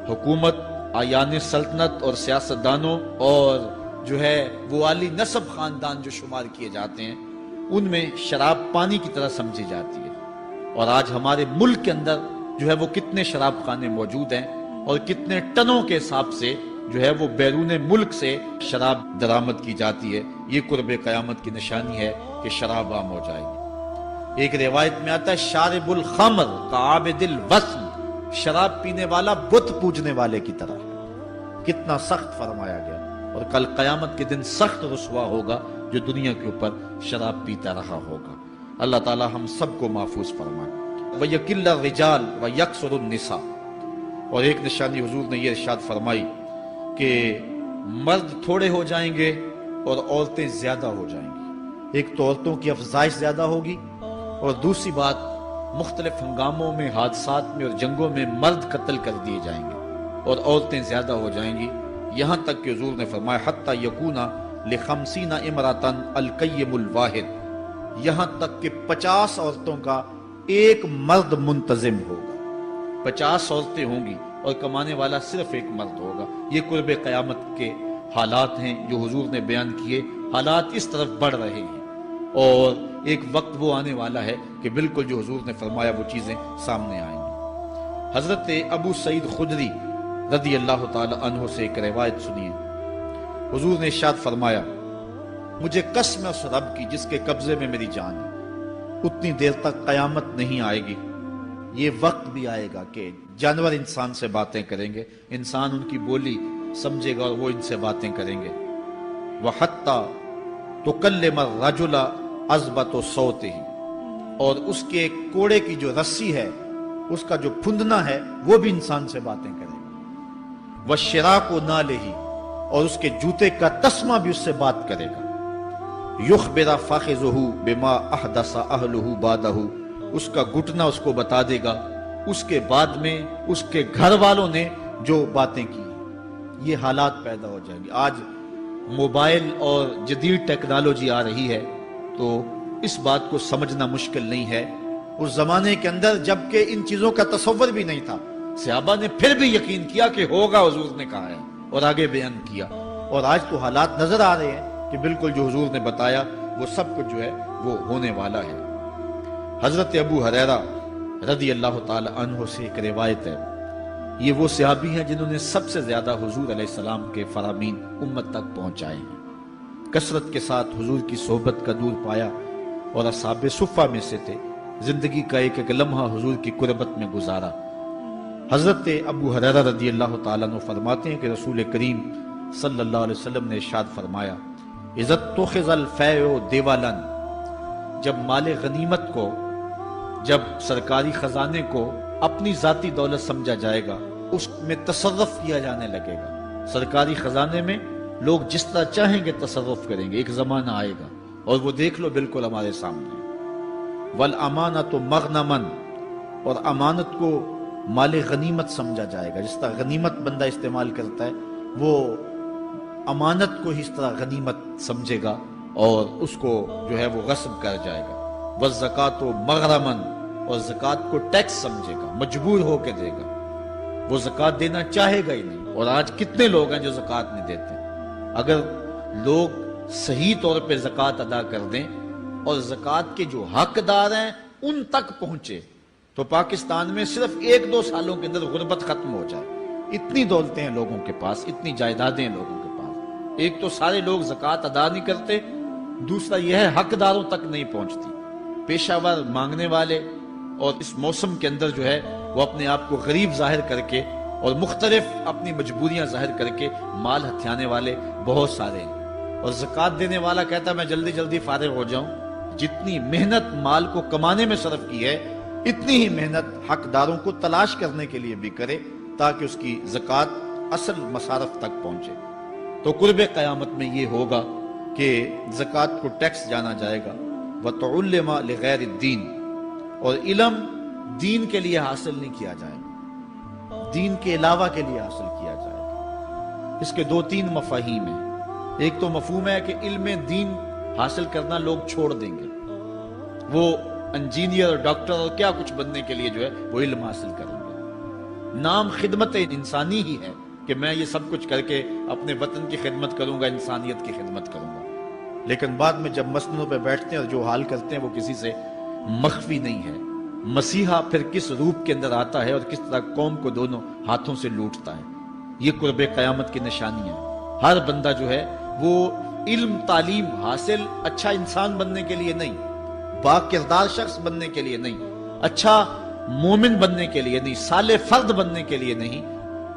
S1: حکومت، آیان سلطنت اور سیاستدانوں اور جو ہے وہ عالی نسب خاندان جو شمار کیے جاتے ہیں، ان میں شراب پانی کی طرح سمجھی جاتی ہے۔ اور آج ہمارے ملک کے اندر جو ہے وہ کتنے شراب خانے موجود ہیں اور کتنے ٹنوں کے حساب سے جو ہے وہ بیرون ملک سے شراب درآمد کی جاتی ہے۔ یہ قرب قیامت کی نشانی ہے کہ شراب عام ہو جائے گی۔ ایک روایت میں آتا ہے شارب الخمر کعابد الوثن، شراب پینے والا بت پوجنے والے کی طرح۔ کتنا سخت فرمایا گیا، اور کل قیامت کے دن سخت رسوا ہوگا جو دنیا کے اوپر شراب پیتا رہا ہوگا۔ اللہ تعالی ہم سب کو محفوظ فرمائے۔ وَيَكِلَّ الرِّجَالِ وَيَكْسُرُ النِّسَاءَ، اور ایک نشانی حضور نے یہ ارشاد فرمائی کہ مرد تھوڑے ہو جائیں گے اور عورتیں زیادہ ہو جائیں گی۔ ایک تو عورتوں کی افزائش زیادہ ہوگی، اور دوسری بات مختلف ہنگاموں میں، حادثات میں اور جنگوں میں مرد قتل کر دیے جائیں گے اور عورتیں زیادہ ہو جائیں گی، یہاں تک کہ حضور نے فرمایا حتی یکونا ل50 امراتن القیم الواحد، یہاں تک کہ 50 عورتوں کا ایک مرد منتظم ہوگا، 50 عورتیں ہوں گی اور کمانے والا صرف ایک مرد ہوگا۔ یہ قرب قیامت کے حالات ہیں جو حضور نے بیان کیے، حالات اس طرف بڑھ رہے ہیں، اور ایک وقت وہ آنے والا ہے کہ بالکل جو حضور نے فرمایا وہ چیزیں سامنے آئیں گی۔ حضرت ابو سعید خدری رضی اللہ تعالی عنہ سے ایک روایت سنیے، حضور نے ارشاد فرمایا مجھے قسم ہے اس رب کی جس کے قبضے میں میری جان ہے، اتنی دیر تک قیامت نہیں آئے گی، یہ وقت بھی آئے گا کہ جانور انسان سے باتیں کریں گے، انسان ان کی بولی سمجھے گا اور وہ ان سے باتیں کریں گے۔ وَحَتَّى تُكَلِّمَ الرَّجُلَ عَذْبَةُ صَوْتِهِ، اور اس کے کوڑے کی جو رسی ہے، اس کا جو پھندنا ہے، وہ بھی انسان سے باتیں کرے گا۔ وَالشِّرَاقُ نَالِهِ، اور اس کے جوتے کا تسمہ بھی اس سے بات کرے گا۔ يُخْبِرَ فَخِذُهُ بِمَا أَحْدَثَ أَهْلُهُ بَعْدَهُ، اس کا گھٹنا اس کو بتا دے گا اس کے بعد میں اس کے گھر والوں نے جو باتیں کی۔ یہ حالات پیدا ہو جائیں گے۔ آج موبائل اور جدید ٹیکنالوجی آ رہی ہے تو اس بات کو سمجھنا مشکل نہیں ہے۔ اس زمانے کے اندر جبکہ ان چیزوں کا تصور بھی نہیں تھا، صحابہ نے پھر بھی یقین کیا کہ ہوگا، حضور نے کہا ہے، اور آگے بیان کیا، اور آج تو حالات نظر آ رہے ہیں کہ بالکل جو حضور نے بتایا وہ سب کچھ جو ہے وہ ہونے والا ہے۔ حضرت ابو ہریرہ رضی اللہ تعالی عنہ سے ایک روایت ہے، یہ وہ صحابی ہیں جنہوں نے سب سے زیادہ حضور علیہ السلام کے فرامین امت تک پہنچائے ہیں، کثرت کے ساتھ حضور کی صحبت کا نور پایا اور اصحاب صفہ میں سے تھے، زندگی کا ایک ایک لمحہ حضور کی قربت میں گزارا۔ حضرت ابو ہریرہ رضی اللہ تعالیٰ عنہ فرماتے ہیں کہ رسول کریم صلی اللہ علیہ وسلم نے ارشاد فرمایا اذا اتخذ الفیء دیوالا، جب مال غنیمت کو، جب سرکاری خزانے کو اپنی ذاتی دولت سمجھا جائے گا، اس میں تصرف کیا جانے لگے گا، سرکاری خزانے میں لوگ جس طرح چاہیں گے تصرف کریں گے، ایک زمانہ آئے گا اور وہ دیکھ لو بالکل ہمارے سامنے۔ والامانۃ مغنما، اور امانت کو مال غنیمت سمجھا جائے گا، جس طرح غنیمت بندہ استعمال کرتا ہے وہ امانت کو ہی اس طرح غنیمت سمجھے گا اور اس کو جو ہے وہ غصب کر جائے گا۔ والزکوٰۃ مغرما، اور زکوٰۃ کو ٹیکس سمجھے گا، مجبور ہو کے دے گا، وہ زکوٰۃ دینا چاہے گا ہی نہیں۔ اور آج کتنے لوگ ہیں جو زکوٰۃ نہیں دیتے؟ اگر لوگ صحیح طور پہ زکوٰۃ ادا کر دیں اور زکوٰۃ کے جو حقدار ہیں ان تک پہنچے تو پاکستان میں صرف 1-2 سالوں کے اندر غربت ختم ہو جائے۔ اتنی دولتیں ہیں لوگوں کے پاس، اتنی جائیدادیں ہیں لوگوں کے پاس، ایک تو سارے لوگ زکوٰۃ ادا نہیں کرتے، دوسرا یہ ہے حقداروں تک نہیں پہنچتی۔ پیشہ ور مانگنے والے اور اس موسم کے اندر جو ہے وہ اپنے آپ کو غریب ظاہر کر کے اور مختلف اپنی مجبوریاں ظاہر کر کے مال ہتھیانے والے بہت سارے ہیں، اور زکوٰۃ دینے والا کہتا ہے میں جلدی جلدی فارغ ہو جاؤں۔ جتنی محنت مال کو کمانے میں صرف کی ہے، اتنی ہی محنت حقداروں کو تلاش کرنے کے لیے بھی کرے تاکہ اس کی زکوٰۃ اصل مصارف تک پہنچے۔ تو قرب قیامت میں یہ ہوگا کہ زکوٰۃ کو ٹیکس جانا جائے گا۔ وَتُعُلِّمَ لِغَيْرِ الدِّينِ، اور علم دین کے لیے حاصل نہیں کیا جائے گا، دین کے علاوہ کے لیے حاصل کیا جائے گا۔ اس کے 2-3 مفاہیم ہیں۔ ایک تو مفہوم ہے کہ علم دین حاصل کرنا لوگ چھوڑ دیں گے، وہ انجینئر اور ڈاکٹر اور کیا کچھ بننے کے لیے جو ہے وہ علم حاصل کریں گے۔ نام خدمت انسانی ہی ہے کہ میں یہ سب کچھ کر کے اپنے وطن کی خدمت کروں گا، انسانیت کی خدمت کروں گا، لیکن بعد میں جب مسندوں پہ بیٹھتے ہیں اور جو حال کرتے ہیں وہ کسی سے مخفی نہیں ہے۔ مسیحا پھر کس روپ کے اندر آتا ہے اور کس طرح قوم کو دونوں ہاتھوں سے لوٹتا ہے، یہ قرب قیامت کی نشانی ہے۔ ہر بندہ جو ہے وہ علم تعلیم حاصل اچھا انسان بننے کے لیے نہیں، با کردار شخص بننے کے لیے نہیں، اچھا مومن بننے کے لیے نہیں، صالح فرد بننے کے لیے نہیں،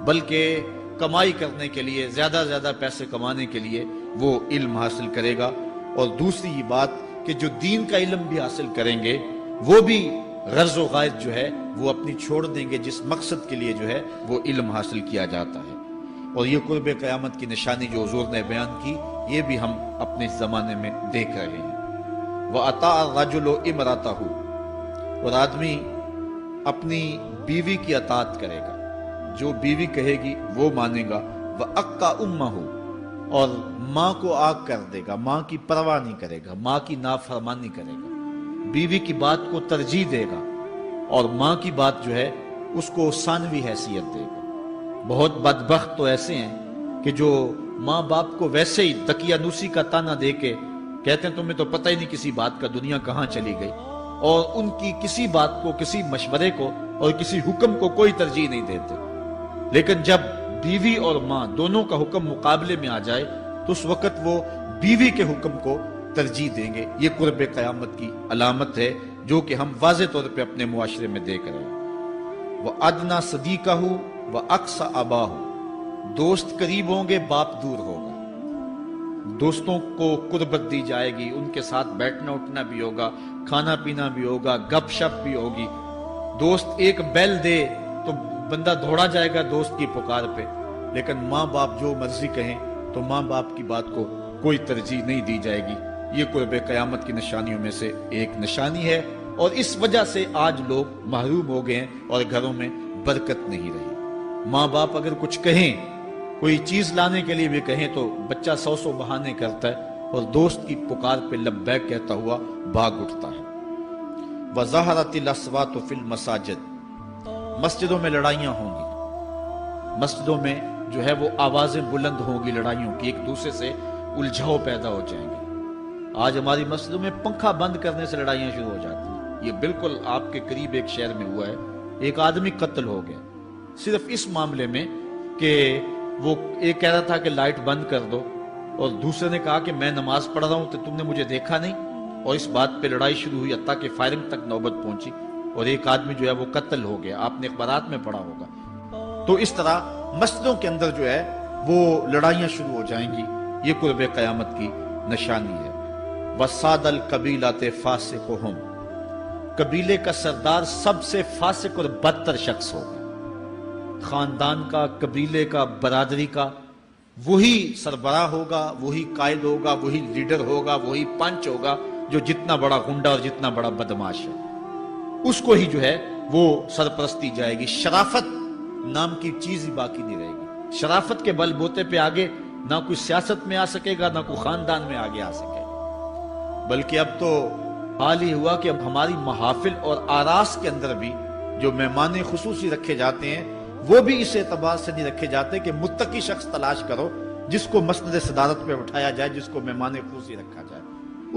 S1: بلکہ کمائی کرنے کے لیے، زیادہ زیادہ پیسے کمانے کے لیے وہ علم حاصل کرے گا۔ اور دوسری یہ بات کہ جو دین کا علم بھی حاصل کریں گے وہ بھی غرض و غائد جو ہے وہ اپنی چھوڑ دیں گے جس مقصد کے لیے جو ہے وہ علم حاصل کیا جاتا ہے۔ اور یہ قرب قیامت کی نشانی جو حضور نے بیان کی یہ بھی ہم اپنے زمانے میں دیکھ رہے ہیں۔ وَأَطَاعَ الرَّجُلُ امْرَأَتَهُ، اور آدمی اپنی بیوی کی اطاعت کرے گا، جو بیوی کہے گی وہ مانے گا، وَأَقَّى أُمَّهُ، اور ماں کو آگ کر دے گا، ماں کی پرواہ نہیں کرے گا، ماں کی نافرمانی کرے گا، بیوی کی بات کو ترجیح دے گا، اور ماں کی بات جو ہے اس کو ثانوی حیثیت دے گا۔ بہت بدبخت تو ایسے ہیں کہ جو ماں باپ کو ویسے ہی دقیانوسی کا تانا دے کے کہتے ہیں تمہیں تو پتہ ہی نہیں کسی بات کا، دنیا کہاں چلی گئی، اور ان کی کسی بات کو، کسی مشورے کو اور کسی حکم کو کوئی ترجیح نہیں دیتے۔ لیکن جب بیوی اور ماں دونوں کا حکم مقابلے میں آ جائے تو اس وقت وہ بیوی کے حکم کو ترجیح دیں گے۔ یہ قرب قیامت کی علامت ہے جو کہ ہم واضح طور پہ اپنے معاشرے میں دیکھ رہے ہیں۔ وَأَدْنَى صَدِيقَهُ وَأَقْصَى أَبَاهُ، دوست قریب ہوں گے، باپ دور ہوگا۔ دوستوں کو قربت دی جائے گی، ان کے ساتھ بیٹھنا اٹھنا بھی ہوگا، کھانا پینا بھی ہوگا، گپ شپ بھی ہوگی۔ دوست ایک بیل دے تو بندہ دوڑا جائے گا دوست کی پکار پہ، لیکن ماں باپ جو مرضی کہیں تو ماں باپ کی بات کو کوئی ترجیح نہیں دی جائے گی۔ یہ قرب قیامت کی نشانیوں میں سے ایک نشانی ہے، اور اس وجہ سے آج لوگ محروم ہو گئے ہیں اور گھروں میں برکت نہیں رہی۔ ماں باپ اگر کچھ کہیں، کوئی چیز لانے کے لیے بھی کہیں تو بچہ 100 بہانے کرتا ہے اور دوست کی پکار پہ لبیک کہتا ہوا بھاگ اٹھتا ہے۔ وَظَهَرَتِ الْأَصْوَاتُ فِي الْمَسَاجِدِ، مسجدوں میں لڑائیاں ہوں گی، مسجدوں میں جو ہے وہ آوازیں بلند ہوں گی لڑائیوں کی، ایک دوسرے سے الجھاؤ پیدا ہو جائیں گے۔ آج ہماری مسجدوں میں پنکھا بند کرنے سے لڑائیاں شروع ہو جاتی ہیں۔ یہ بالکل آپ کے قریب ایک شہر میں ہوا ہے، ایک آدمی قتل ہو گیا صرف اس معاملے میں کہ وہ ایک کہہ رہا تھا کہ لائٹ بند کر دو، اور دوسرے نے کہا کہ میں نماز پڑھ رہا ہوں تو تم نے مجھے دیکھا نہیں، اور اس بات پہ لڑائی شروع ہوئی، حتیٰ کہ فائرنگ تک نوبت پہنچی، اور ایک آدمی جو ہے وہ قتل ہو گیا۔ آپ نے اخبارات میں پڑھا ہوگا۔ تو اس طرح مسجدوں کے اندر جو ہے وہ لڑائیاں شروع ہو جائیں گی۔ یہ قرب قیامت کی نشانی ہے۔ وَسَادَ الْقَبِيلَةِ فَاسِقُهُمْ، قبیلے کا سردار سب سے فاسق اور بدتر شخص ہوگا۔ خاندان کا، قبیلے کا، برادری کا وہی سربراہ ہوگا، وہی قائد ہوگا، وہی لیڈر ہوگا، وہی پنچ ہوگا جو جتنا بڑا گنڈا اور جتنا بڑا بدماش ہے اس کو ہی جو ہے وہ سرپرستی جائے گی۔ شرافت نام کی چیز ہی باقی نہیں رہے گی۔ شرافت کے بل بوتے پہ آگے نہ کوئی سیاست میں آ سکے گا، نہ کوئی خاندان میں آگے آ سکے گا۔ بلکہ اب تو حال ہی ہوا کہ اب ہماری محافل اور آراس کے اندر بھی جو مہمان خصوصی رکھے جاتے ہیں وہ بھی اس اعتبار سے نہیں رکھے جاتے کہ متقی شخص تلاش کرو جس کو مسند صدارت پہ اٹھایا جائے، جس کو مہمان خصوصی رکھا جائے۔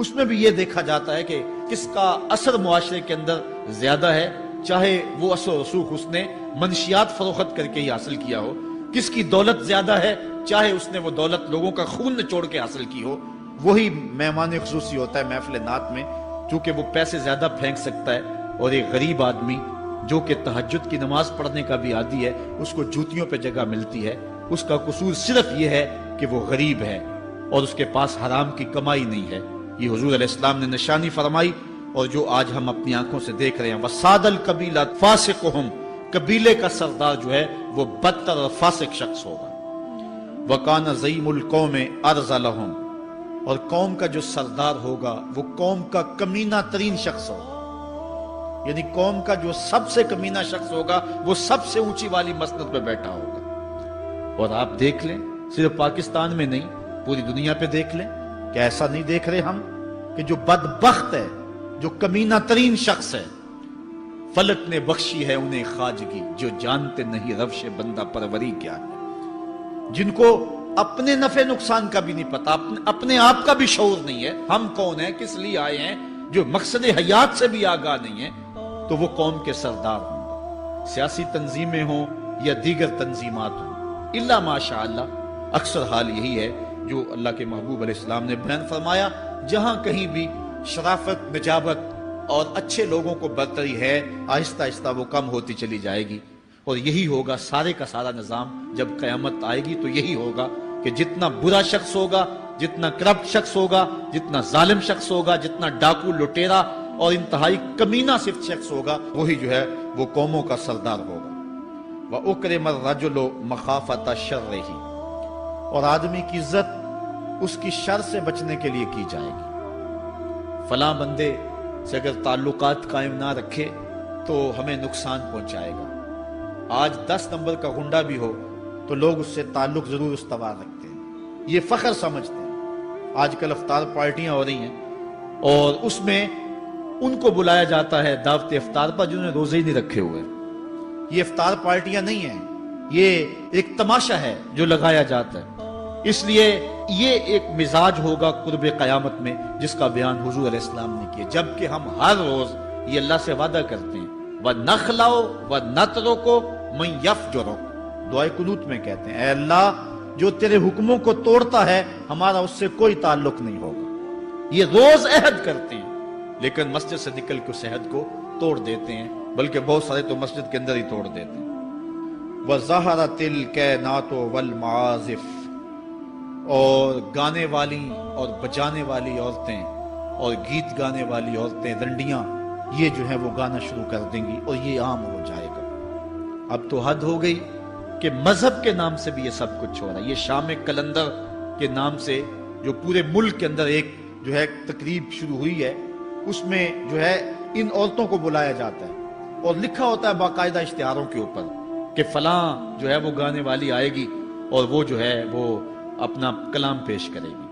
S1: اس میں بھی یہ دیکھا جاتا ہے کہ کس کا اثر معاشرے کے اندر زیادہ ہے، چاہے وہ اثر و رسوخ اس نے منشیات فروخت کر کے ہی حاصل کیا ہو، کس کی دولت زیادہ ہے، چاہے اس نے وہ دولت لوگوں کا خون نچوڑ کے حاصل کی ہو، وہی مہمان خصوصی ہوتا ہے محفل نعت میں، چونکہ وہ پیسے زیادہ پھینک سکتا ہے۔ اور ایک غریب آدمی جو کہ تہجد کی نماز پڑھنے کا بھی عادی ہے، اس کو جوتیوں پہ جگہ ملتی ہے۔ اس کا قصور صرف یہ ہے کہ وہ غریب ہے اور اس کے پاس حرام کی کمائی نہیں ہے۔ یہ حضور علیہ السلام نے نشانی فرمائی اور جو آج ہم اپنی آنکھوں سے دیکھ رہے ہیں۔ وَسَادَ الْقَبِيلَةِ فَاسِقُهُمْ، قبیلے کا سردار جو ہے وہ بدتر اور فاسق شخص ہوگا۔ وَكَانَ زَعِيمُ الْقَوْمِ أَرْذَلَهُمْ، اور قوم کا جو سردار ہوگا وہ قوم کا کمینہ ترین شخص ہوگا، یعنی قوم کا جو سب سے کمینہ شخص ہوگا وہ سب سے اونچی والی مسند پہ بیٹھا ہوگا۔ اور آپ دیکھ لیں صرف پاکستان میں نہیں پوری دنیا پہ دیکھ لیں کہ ایسا نہیں دیکھ رہے ہم کہ جو بدبخت ہے، جو کمینہ ترین شخص ہے، فلک نے بخشی ہے انہیں خواجگی، جو جانتے نہیں روش بندہ پروری کیا ہے، جن کو اپنے نفع نقصان کا بھی نہیں پتا، اپنے آپ کا بھی شعور نہیں ہے، ہم کون ہیں، کس لیے آئے ہیں، جو مقصد حیات سے بھی آگاہ نہیں ہے، تو وہ قوم کے سردار ہوں گے، سیاسی تنظیمیں ہوں یا دیگر تنظیمات ہوں، الا ماشاء اللہ۔ اکثر حال یہی ہے جو اللہ کے محبوب علیہ السلام نے بیان فرمایا، جہاں کہیں بھی شرافت، نجابت اور اچھے لوگوں کو برتری ہے، آہستہ آہستہ وہ کم ہوتی چلی جائے گی۔ اور یہی ہوگا سارے کا سارا نظام، جب قیامت آئے گی تو یہی ہوگا کہ جتنا برا شخص ہوگا، جتنا کرپٹ شخص ہوگا، جتنا ظالم شخص ہوگا، جتنا ڈاکو لٹیرا اور انتہائی کمینہ صرف شخص ہوگا، وہی جو ہے وہ قوموں کا سردار ہوگا۔ وَأُكْرِمَ الرَّجُلُ مَخَافَةَ شَرِّهِ، اور آدمی کی عزت اس کی شر سے بچنے کے لیے کی جائے گی۔ فلاں بندے سے اگر تعلقات قائم نہ رکھے تو ہمیں نقصان پہنچائے گا، آج 10 نمبر کا گنڈا بھی ہو تو لوگ اس سے تعلق ضرور استوار رکھتے ہیں، یہ فخر سمجھتے ہیں۔ آج کل افطار پارٹیاں ہو رہی ہیں اور اس میں ان کو بلایا جاتا ہے دعوت افطار پر جنہوں نے روزے ہی نہیں رکھے ہوئے۔ یہ افطار پارٹیاں نہیں ہیں، یہ ایک تماشا ہے جو لگایا جاتا ہے۔ اس لیے یہ ایک مزاج ہوگا قرب قیامت میں جس کا بیان حضور علیہ السلام نے کیا، جبکہ ہم ہر روز یہ اللہ سے وعدہ کرتے ہیں وَنَخْلَعُ وَنَتْرُكُ مَن يَفْجُرُكَ، دعائے قنوت میں کہتے ہیں اے اللہ جو تیرے حکموں کو توڑتا ہے ہمارا اس سے کوئی تعلق نہیں ہوگا۔ یہ روز عہد کرتے ہیں لیکن مسجد سے نکل کے اس عہد کو توڑ دیتے ہیں، بلکہ بہت سارے تو مسجد کے اندر ہی توڑ دیتے ہیں۔ وَظَهَرَتِ الْكَيْنَاتُ وَالْمَعَازِفُ، اور گانے والی اور بجانے والی عورتیں اور گیت گانے والی عورتیں، رنڈیاں، یہ جو ہے وہ گانا شروع کر دیں گی اور یہ عام ہو جائے گا۔ اب تو حد ہو گئی کہ مذہب کے نام سے بھی یہ سب کچھ ہو رہا ہے۔ یہ شام کلندر کے نام سے جو پورے ملک کے اندر ایک جو ہے تقریب شروع ہوئی ہے، اس میں جو ہے ان عورتوں کو بلایا جاتا ہے اور لکھا ہوتا ہے باقاعدہ اشتہاروں کے اوپر کہ فلاں جو ہے وہ گانے والی آئے گی اور وہ جو ہے وہ اپنا کلام پیش کرے گی،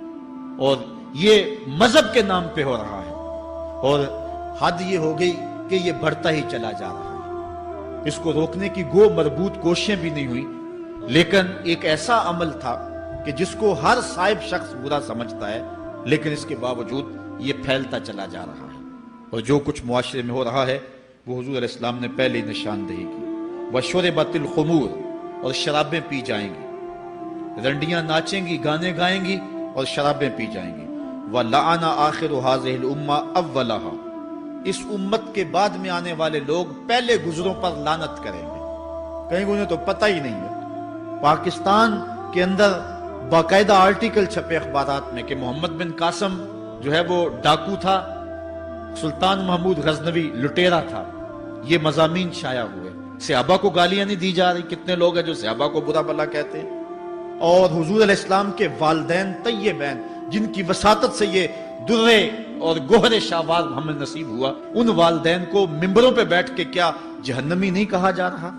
S1: اور یہ مذہب کے نام پہ ہو رہا ہے۔ اور حد یہ ہو گئی کہ یہ بڑھتا ہی چلا جا رہا ہے، اس کو روکنے کی گو مربوط کوششیں بھی نہیں ہوئی، لیکن ایک ایسا عمل تھا کہ جس کو ہر صاحب شخص برا سمجھتا ہے، لیکن اس کے باوجود یہ پھیلتا چلا جا رہا ہے۔ اور جو کچھ معاشرے میں ہو رہا ہے وہ حضور علیہ السلام نے پہلے ہی نشاندہی کی۔ وَشُرِبَتِ الْخُمُورُ، اور شرابیں پی جائیں گی، رنڈیاں ناچیں گی، گانے گائیں گی اور شرابیں پی جائیں گی۔ وَلَعَنَ آخِرُ هَذِهِ الْأُمَّةِ أَوَّلَهَا، اس امت کے بعد میں آنے والے لوگ پہلے گزروں پر لعنت کریں گے، کہیں انہیں تو پتہ ہی نہیں ہے۔ پاکستان کے اندر باقاعدہ آرٹیکل چھپے اخبارات میں کہ محمد بن قاسم جو ہے وہ ڈاکو تھا، سلطان محمود غزنوی لٹیرا تھا، یہ مضامین شائع ہوئے۔ صحابہ کو گالیاں نہیں دی جا رہی، کتنے لوگ ہیں جو صحابہ کو برا بھلا کہتے ہیں، اور حضور علیہ السلام کے والدین طیبین جن کی وساطت سے یہ درے اور گوہر شاہوار ہمیں نصیب ہوا، ان والدین کو ممبروں پہ بیٹھ کے کیا جہنمی نہیں کہا جا رہا؟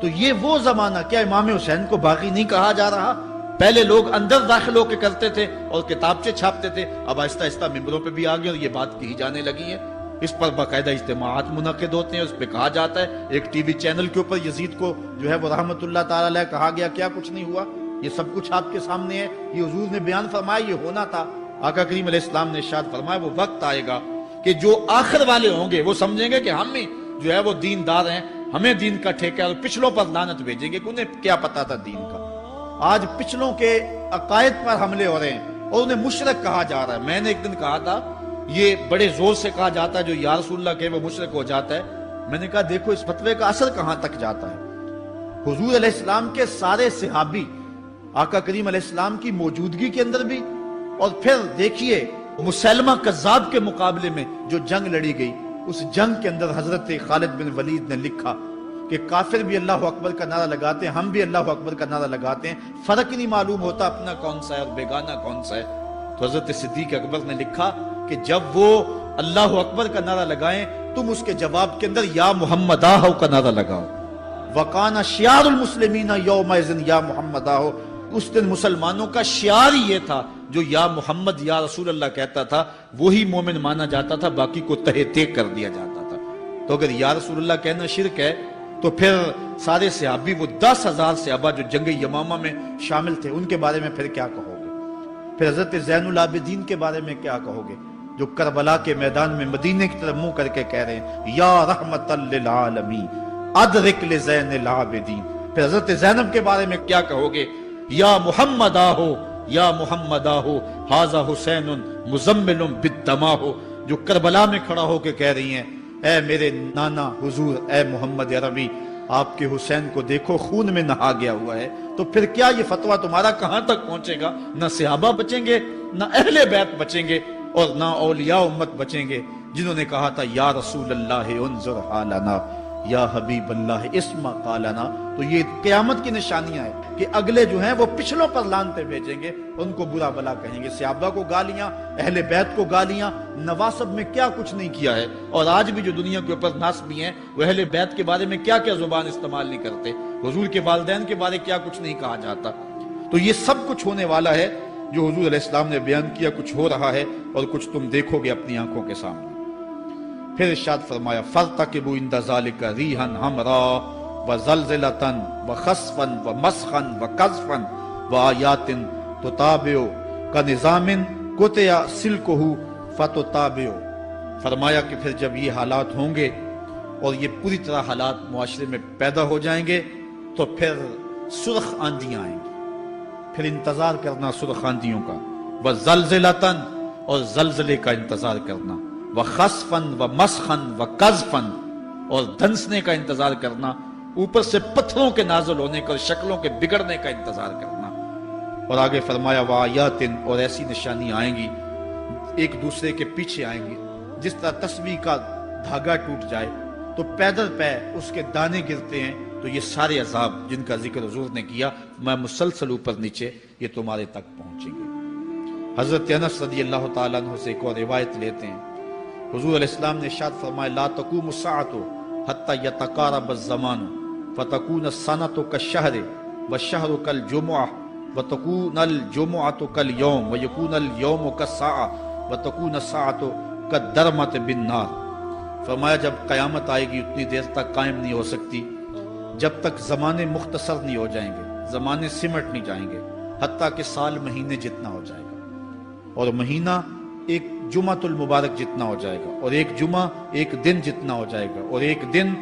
S1: تو یہ وہ زمانہ، کیا امام حسین کو باغی نہیں کہا جا رہا؟ پہلے لوگ اندر داخل ہو کے کرتے تھے اور کتابچے چھاپتے تھے، اب آہستہ آہستہ ممبروں پہ بھی آ گئے اور یہ بات کہی جانے لگی ہے۔ اس پر باقاعدہ اجتماعات منعقد ہوتے ہیں، اس پہ کہا جاتا ہے۔ ایک ٹی وی چینل کے اوپر یزید کو جو ہے وہ رحمت اللہ تعالی علیہ کہا گیا، کیا کچھ نہیں ہوا، یہ سب کچھ آپ کے سامنے ہے، یہ حضور نے بیان فرمایا، یہ ہونا تھا۔ آقا کریم علیہ السلام نے ارشاد فرمایا وہ وقت آئے گا کہ جو آخر والے ہوں گے وہ سمجھیں گے کہ ہم ہی جو ہے وہ دیندار ہیں، ہمیں دین کا ٹھیکہ، اور پچھلوں پر لعنت بھیجیں گے کہ انہیں کیا پتا تھا دین کا۔ آج پچھلوں کے عقائد پر حملے ہو رہے ہیں اور انہیں مشرک کہا جا رہا ہے۔ میں نے ایک دن کہا تھا یہ بڑے زور سے کہا جاتا ہے جو یا رسول اللہ کہ وہ مشرک ہو جاتا ہے، میں نے کہا دیکھو اس فتوے کا اثر کہاں تک جاتا ہے۔ حضور علیہ السلام کے سارے صحابی آقا کریم علیہ السلام کی موجودگی کے اندر بھی، اور پھر دیکھیے مسلمہ کذاب کے مقابلے میں جو جنگ لڑی گئی، اس جنگ کے اندر حضرت خالد بن ولید نے لکھا کہ کافر بھی اللہ اکبر کا نعرہ لگاتے ہیں، ہم بھی اللہ اکبر کا نعرہ لگاتے ہیں، فرق نہیں معلوم ہوتا اپنا کون سا ہے اور بیگانہ کون سا ہے۔ تو حضرت صدیق اکبر نے لکھا کہ جب وہ اللہ اکبر کا نعرہ لگائیں تم اس کے جواب کے اندر یا محمد آہو کا نعرہ لگاؤ۔ وَقَانَ شِعَارُ الْمُسْلِمِينَ يَوْمَئِذٍ یا محمد آہو، اس دن مسلمانوں کا شعار ہی یہ تھا، جو یا محمد یا رسول اللہ کہتا تھا وہی مومن مانا جاتا تھا، باقی کو تہے تیگ کر دیا جاتا تھا۔ تو اگر یا رسول اللہ کہنا شرک ہے تو پھر سارے صحابی وہ 10,000 صحابہ جو جنگ یمامہ میں شامل تھے ان کے بارے میں پھر کیا کہو گے؟ پھر حضرت زین العابدین کے بارے میں کیا کہو گے جو کربلا کے میدان میں مدینے کی طرف منہ کر کے کہہ رہے ہیں یا رحمت للعالمین ادرک لزین العابدین؟ پھر حضرت زینب کے بارے میں کیا کہو گے؟ یا محمد آہو یا محمد آہو ھذا حسین مزمل بالدماء، جو کربلا میں کھڑا ہو کے کہہ رہی ہیں اے میرے نانا حضور، اے محمد عربی، آپ کے حسین کو دیکھو خون میں نہا گیا ہوا ہے۔ تو پھر کیا یہ فتویٰ تمہارا کہاں تک پہنچے گا؟ نہ صحابہ بچیں گے، نہ اہل بیت بچیں گے، اور نہ اولیاء امت بچیں گے جنہوں نے کہا تھا یا رسول اللہ انظر حالنا، یا حبیب اللہ اسما قالنا، تو یہ قیامت کی نشانیاں ہیں کہ اگلے جو ہیں وہ پچھلوں پر لانتے بھیجیں گے، ان کو برا بلا کہیں گے، صحابہ کو گالیاں، اہل بیت کو گالیاں، نواسب میں کیا کچھ نہیں کیا ہے، اور آج بھی جو دنیا کے اوپر ناسبی ہیں وہ اہل بیت کے بارے میں کیا کیا زبان استعمال نہیں کرتے، حضور کے والدین کے بارے کیا کچھ نہیں کہا جاتا۔ تو یہ سب کچھ ہونے والا ہے جو حضور علیہ السلام نے بیان کیا، کچھ ہو رہا ہے اور کچھ تم دیکھو گے اپنی آنکھوں کے سامنے۔ پھر ارشاد فرمایا فَارْتَقِبُوا عِنْدَ ذَلِكَ رِيحًا حَمْرَاءَ وَزَلْزَلَةً وَخَسْفًا وَمَسْخًا وَقَذْفًا وَآيَاتٍ تُتَابِعُ كَنِظَامٍ قُطِعَ سِلْكُهُ فَتُتَابِعُ۔ فرمایا کہ پھر جب یہ حالات ہوں گے اور یہ پوری طرح حالات معاشرے میں پیدا ہو جائیں گے تو پھر سرخ آندیاں آئیں گی، پھر انتظار کرنا سرخ آندیوں کا، وَزَلْزَلَةً اور زلزلے کا انتظار کرنا، وَخَسْفًا وَمَسْخًا وَقَذْفًا اور دھنسنے کا انتظار کرنا، اوپر سے پتھروں کے نازل ہونے کا، شکلوں کے بگڑنے کا انتظار کرنا۔ اور آگے فرمایا وَآيَاتٍ اور ایسی نشانی آئیں گی ایک دوسرے کے پیچھے آئیں گی، جس طرح تسبیح کا دھاگا ٹوٹ جائے تو پیدل پہ اس کے دانے گرتے ہیں، تو یہ سارے عذاب جن کا ذکر حضور نے کیا میں مسلسل اوپر نیچے یہ تمہارے تک پہنچیں گے۔ حضرت انس رضی اللہ تعالیٰ عنہ سے ایک اور روایت لیتے ہیں، حضور علیہ السلام نے ارشاد فرمایا لا تقوم الساعة حتى يتقارب الزمان فتكون السنة كالشهر والشهر كالجمعة وتكون الجمعة كاليوم ويكون اليوم كالساعة وتكون الساعة كالدرمة بالنار۔ فرمایا جب قیامت آئے گی اتنی دیر تک قائم نہیں ہو سکتی جب تک زمانے مختصر نہیں ہو جائیں گے، زمانے سمٹ نہیں جائیں گے، حتیٰ کہ سال مہینے جتنا ہو جائے گا، اور مہینہ ایک جمعۃ المبارک جتنا ہو جائے گا، اور ایک جمعہ ایک دن جتنا ہو جائے گا، اور ایک دن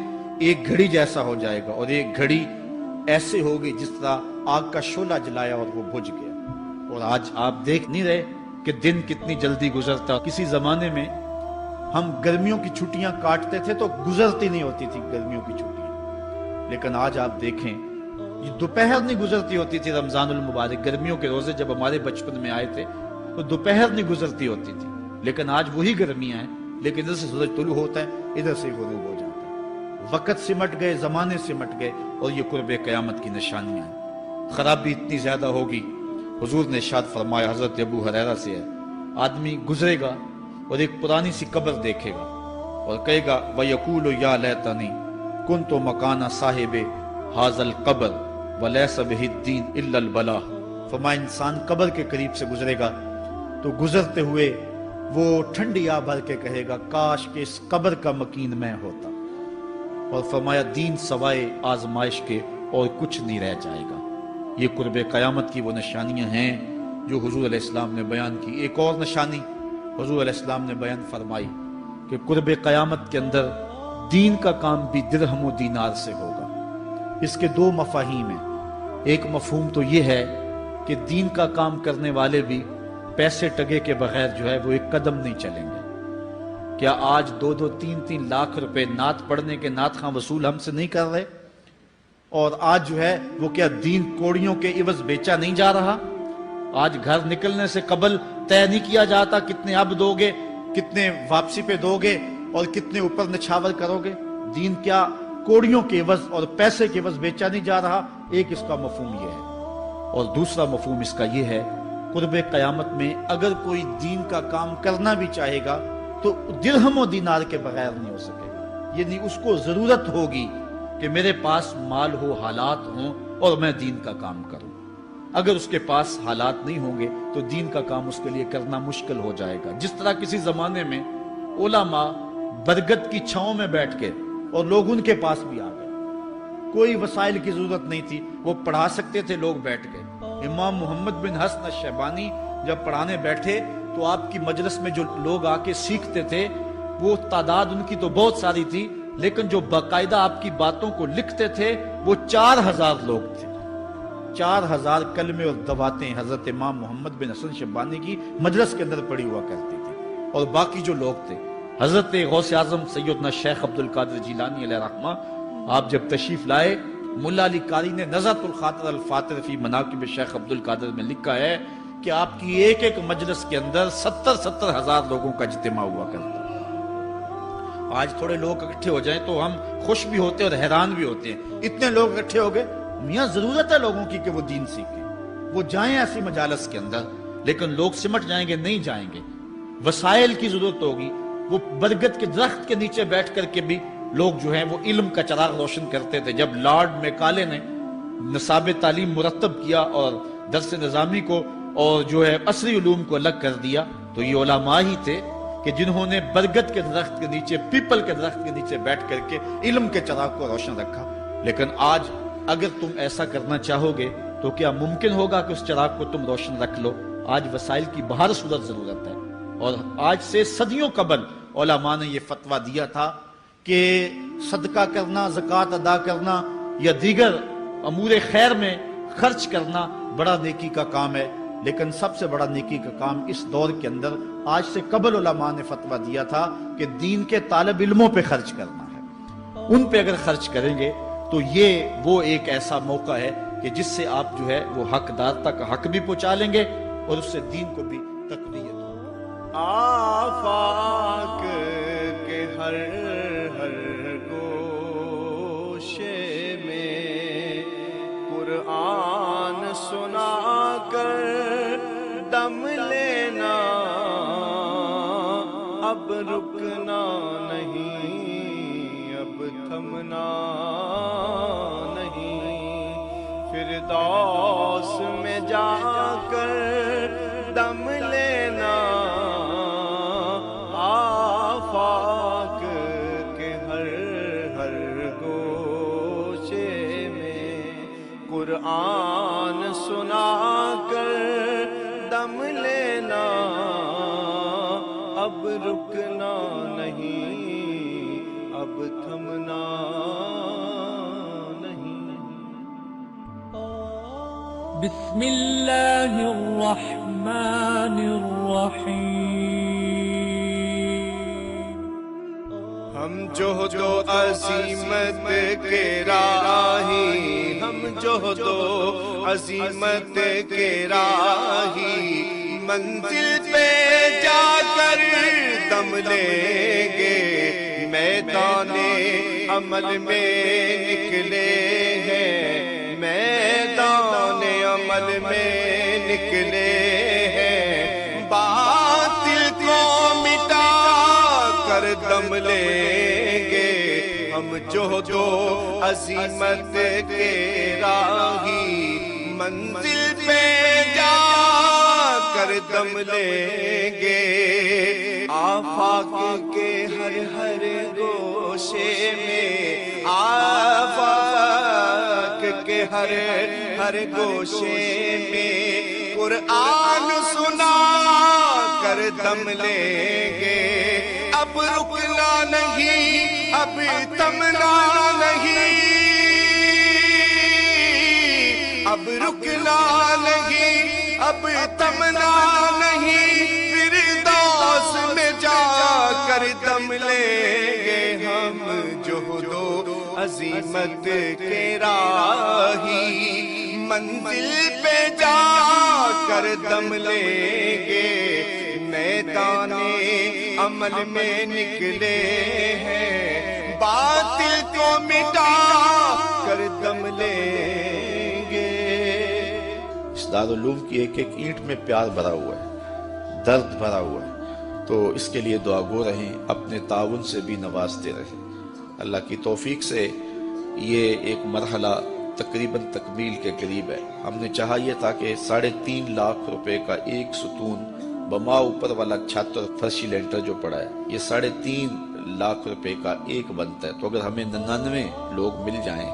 S1: ایک گھڑی جیسا ہو جائے گا، اور ایک گھڑی ایسے ہوگی جس طرح آگ کا شعلہ جلایا اور وہ بجھ گیا۔ اور آج آپ دیکھ نہیں رہے کہ دن کتنی جلدی گزرتا۔ کسی زمانے میں ہم گرمیوں کی چھٹیاں کاٹتے تھے تو گزرتی نہیں ہوتی تھی گرمیوں کی چھٹیاں، لیکن آج آپ دیکھیں یہ دوپہر نہیں گزرتی ہوتی تھی۔ رمضان المبارک گرمیوں کے روزے جب ہمارے بچپن میں آئے تھے تو دوپہر نہیں گزرتی ہوتی تھی، لیکن آج وہی گرمیاں ہیں، لیکن ادھر سے سورج طلوع ہوتا ہے ادھر سے غروب ہو جاتا ہے۔ وقت سمٹ گئے، زمانے سمٹ گئے، اور یہ قرب قیامت کی نشانیاں ہیں۔ خرابی اتنی زیادہ ہوگی، حضور نے ارشاد فرمایا حضرت ابو ہریرہ سے ہے، آدمی گزرے گا اور ایک پرانی سی قبر دیکھے گا اور کہے گا وَيَقُولُ يَا لَيْتَنِي كُنْتُ مَكَانَ صَاحِبِ هَذَا الْقَبْرِ وَلَيْسَ بِهِ الدِّينُ إِلَّا الْبَلَاغُ۔ فرمایا انسان قبر کے قریب سے گزرے گا تو گزرتے ہوئے وہ ٹھنڈی آہ بھر کے کہے گا کاش کہ اس قبر کا مکین میں ہوتا، اور فرمایا دین سوائے آزمائش کے اور کچھ نہیں رہ جائے گا۔ یہ قرب قیامت کی وہ نشانیاں ہیں جو حضور علیہ السلام نے بیان کی۔ ایک اور نشانی حضور علیہ السلام نے بیان فرمائی کہ قرب قیامت کے اندر دین کا کام بھی درہم و دینار سے ہوگا۔ اس کے دو مفاہیم ہیں۔ ایک مفہوم تو یہ ہے کہ دین کا کام کرنے والے بھی پیسے ٹگے کے بغیر جو ہے وہ ایک قدم نہیں چلیں گے۔ کیا آج 2-2 3-3 لاکھ روپے نعت پڑھنے کے نعت خواں وصول ہم سے نہیں کر رہے؟ اور آج جو ہے وہ کیا دین کوڑیوں کے عوض بیچا نہیں جا رہا؟ آج گھر نکلنے سے قبل طے نہیں کیا جاتا کتنے اب دو گے، کتنے واپسی پہ دو گے اور کتنے اوپر نچھاور کرو گے؟ دین کیا کوڑیوں کے عوض اور پیسے کے عوض بیچا نہیں جا رہا؟ ایک اس کا مفہوم یہ ہے، اور دوسرا مفہوم اس کا یہ ہے قرب قیامت میں اگر کوئی دین کا کام کرنا بھی چاہے گا تو درہم و دینار کے بغیر نہیں ہو سکے گا۔ یعنی اس کو ضرورت ہوگی کہ میرے پاس مال ہو، حالات ہوں اور میں دین کا کام کروں۔ اگر اس کے پاس حالات نہیں ہوں گے تو دین کا کام اس کے لیے کرنا مشکل ہو جائے گا۔ جس طرح کسی زمانے میں علماء برگد کی چھاؤں میں بیٹھ کے اور لوگ ان کے پاس بھی آ گئے، کوئی وسائل کی ضرورت نہیں تھی، وہ پڑھا سکتے تھے، لوگ بیٹھ گئے۔ امام محمد بن حسن الشیبانی جب پڑھانے بیٹھے تو آپ کی مجلس میں جو لوگ آ کے سیکھتے تھے وہ تعداد ان کی تو بہت ساری تھی، لیکن جو باقاعدہ آپ کی باتوں کو لکھتے تھے وہ 4000 لوگ تھے۔ 4000 کلمے اور دعواتیں حضرت امام محمد بن حسن شیبانی کی مجلس کے اندر پڑھی ہوا کرتی تھی، اور باقی جو لوگ تھے حضرت غوث اعظم سیدنا شیخ عبد القادر جیلانی علیہ رحمہ، آپ جب تشریف لائے ملا علی قاری نے نزہۃ الخاطر الفاتر فی مناقب شیخ عبد القادر میں لکھا ہے کہ آپ کی ایک ایک مجلس کے اندر 70,000 لوگوں کا اجتماع ہوا کرتا۔ آج تھوڑے لوگ اکٹھے ہو جائیں تو ہم خوش بھی ہوتے ہیں اور حیران بھی ہوتے ہیں، اتنے لوگ اکٹھے ہو گئے۔ میاں ضرورت ہے لوگوں کی کہ وہ دین سیکھیں، وہ جائیں ایسی مجالس کے اندر، لیکن لوگ سمٹ جائیں گے، نہیں جائیں گے۔ وسائل کی ضرورت ہوگی، وہ برگد کے درخت کے نیچے بیٹھ کر کے بھی لوگ جو ہیں وہ علم کا چراغ روشن کرتے تھے۔ جب لارڈ میکالے نے نصاب تعلیم مرتب کیا اور درس نظامی کو اور جو ہے عصری علوم کو الگ کر دیا، تو یہ علماء ہی تھے کہ جنہوں نے برگد کے درخت کے نیچے، پیپل کے درخت کے نیچے بیٹھ کر کے علم کے چراغ کو روشن رکھا۔ لیکن آج اگر تم ایسا کرنا چاہو گے تو کیا ممکن ہوگا کہ اس چراغ کو تم روشن رکھ لو؟ آج وسائل کی بہر صورت ضرورت ہے، اور آج سے صدیوں قبل علماء نے یہ فتویٰ دیا تھا کہ صدقہ کرنا، زکوٰۃ ادا کرنا یا دیگر امور خیر میں خرچ کرنا بڑا نیکی کا کام ہے، لیکن سب سے بڑا نیکی کا کام اس دور کے اندر آج سے قبل علماء نے فتویٰ دیا تھا کہ دین کے طالب علموں پہ خرچ کرنا ہے۔ ان پہ اگر خرچ کریں گے تو یہ وہ ایک ایسا موقع ہے کہ جس سے آپ جو ہے وہ حقدار تک حق بھی پہنچا لیں گے اور اس سے دین کو بھی تقویت ہوگی۔
S2: آفاق کے ہر ہر گوشے میں قرآن سنا کر دم لینا، اب رکنا نہیں، اب تھمنا نہیں، فردوس میں جا کر دم لینا، آفاق کے ہر ہر گوشے میں قرآن سنا کر دم لینا، اب رکنا نہیں، اب تھمنا نہیں۔
S3: بسم اللہ الرحمن الرحیم۔
S2: ہم جہد و عظیمت کے راہی، ہم جہد و عظیمت کے راہی، منزل پہ جا کر دم لیں گے، میدان عمل میں نکلے ہیں، میدان عمل میں نکلے ہیں، باطل کو مٹا کر دم لیں گے، ہم جہد و عظیمت کے راہی، منزل پہ جا کر دم لیں گے، آفاق کے ہر ہر گوشے میں، آفاق کے ہر ہر گوشے میں قرآن سنا کر دم لیں گے، اب رکنا نہیں، اب تھمنا نہیں، اب رکنا نہیں، اب تھمنا نہیں، فردوس میں جا کر دم لیں گے، ہم جہد و عظیمت کے راہی، منزل پہ جا کر دم لیں گے، میدان عمل میں نکلے ہیں، باطل کو مٹا کر دم لیں گے۔
S1: اس دارالعلوم کی ایک ایک اینٹ میں پیار بھرا ہوا ہے، درد بھرا ہوا ہے، تو اس کے لیے دعا گو رہیں، اپنے تعاون سے بھی نوازتے رہیں۔ اللہ کی توفیق سے یہ ایک مرحلہ تقریباً تکمیل کے قریب ہے۔ ہم نے چاہا یہ تھا کہ 3.5 لاکھ روپے کا ایک ستون بما اوپر والا چھت اور فرشی لینٹر جو پڑا ہے، یہ 3.5 لاکھ روپے کا ایک بنتا ہے، تو اگر ہمیں 99 لوگ مل جائیں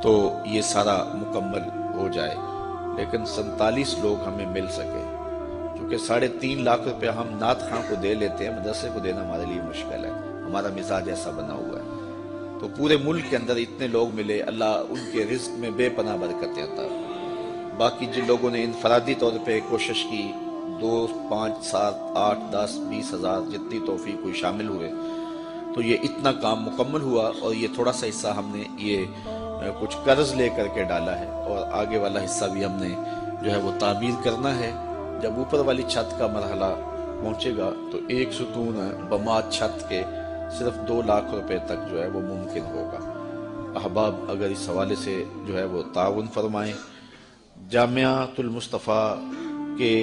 S1: تو یہ سارا مکمل ہو جائے، لیکن 47 لوگ ہمیں مل سکے، کیونکہ 3.5 لاکھ روپے ہم نعت خاں کو دے لیتے ہیں، مدرسے کو دینا ہمارے لیے مشکل ہے، ہمارا مزاج ایسا بنا ہوا ہے۔ تو پورے ملک کے اندر اتنے لوگ ملے، اللہ ان کے رزق میں بے پناہ برکتیں عطا۔ باقی جن لوگوں نے انفرادی طور پہ کوشش کی، 2، 5، 7، 8، 10، 20 ہزار جتنی توفیق کوئی شامل ہوئے، تو یہ اتنا کام مکمل ہوا، اور یہ تھوڑا سا حصہ ہم نے یہ کچھ قرض لے کر کے ڈالا ہے، اور آگے والا حصہ بھی ہم نے جو ہے وہ تعمیر کرنا ہے۔ جب اوپر والی چھت کا مرحلہ پہنچے گا تو ایک ستون بما چھت کے صرف 2 لاکھ روپے تک جو ہے وہ ممکن ہوگا۔ احباب اگر اس حوالے سے جو ہے وہ تعاون فرمائیں۔ جامعۃ المصطفیٰ کے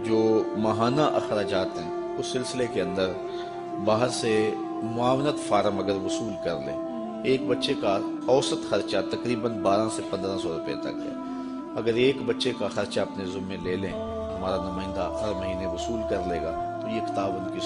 S1: جو ماہانہ اخراجات ہیں اس سلسلے کے اندر باہر سے معاونت فارم اگر وصول کر لیں، ایک بچے کا اوسط خرچہ تقریباً 1200 سے 1500 روپے تک ہے۔ اگر ایک بچے کا خرچہ اپنے ذمے لے لیں، ہمارا نمائندہ ہر مہینے وصول کر لے گا، تو یہ تعاون کی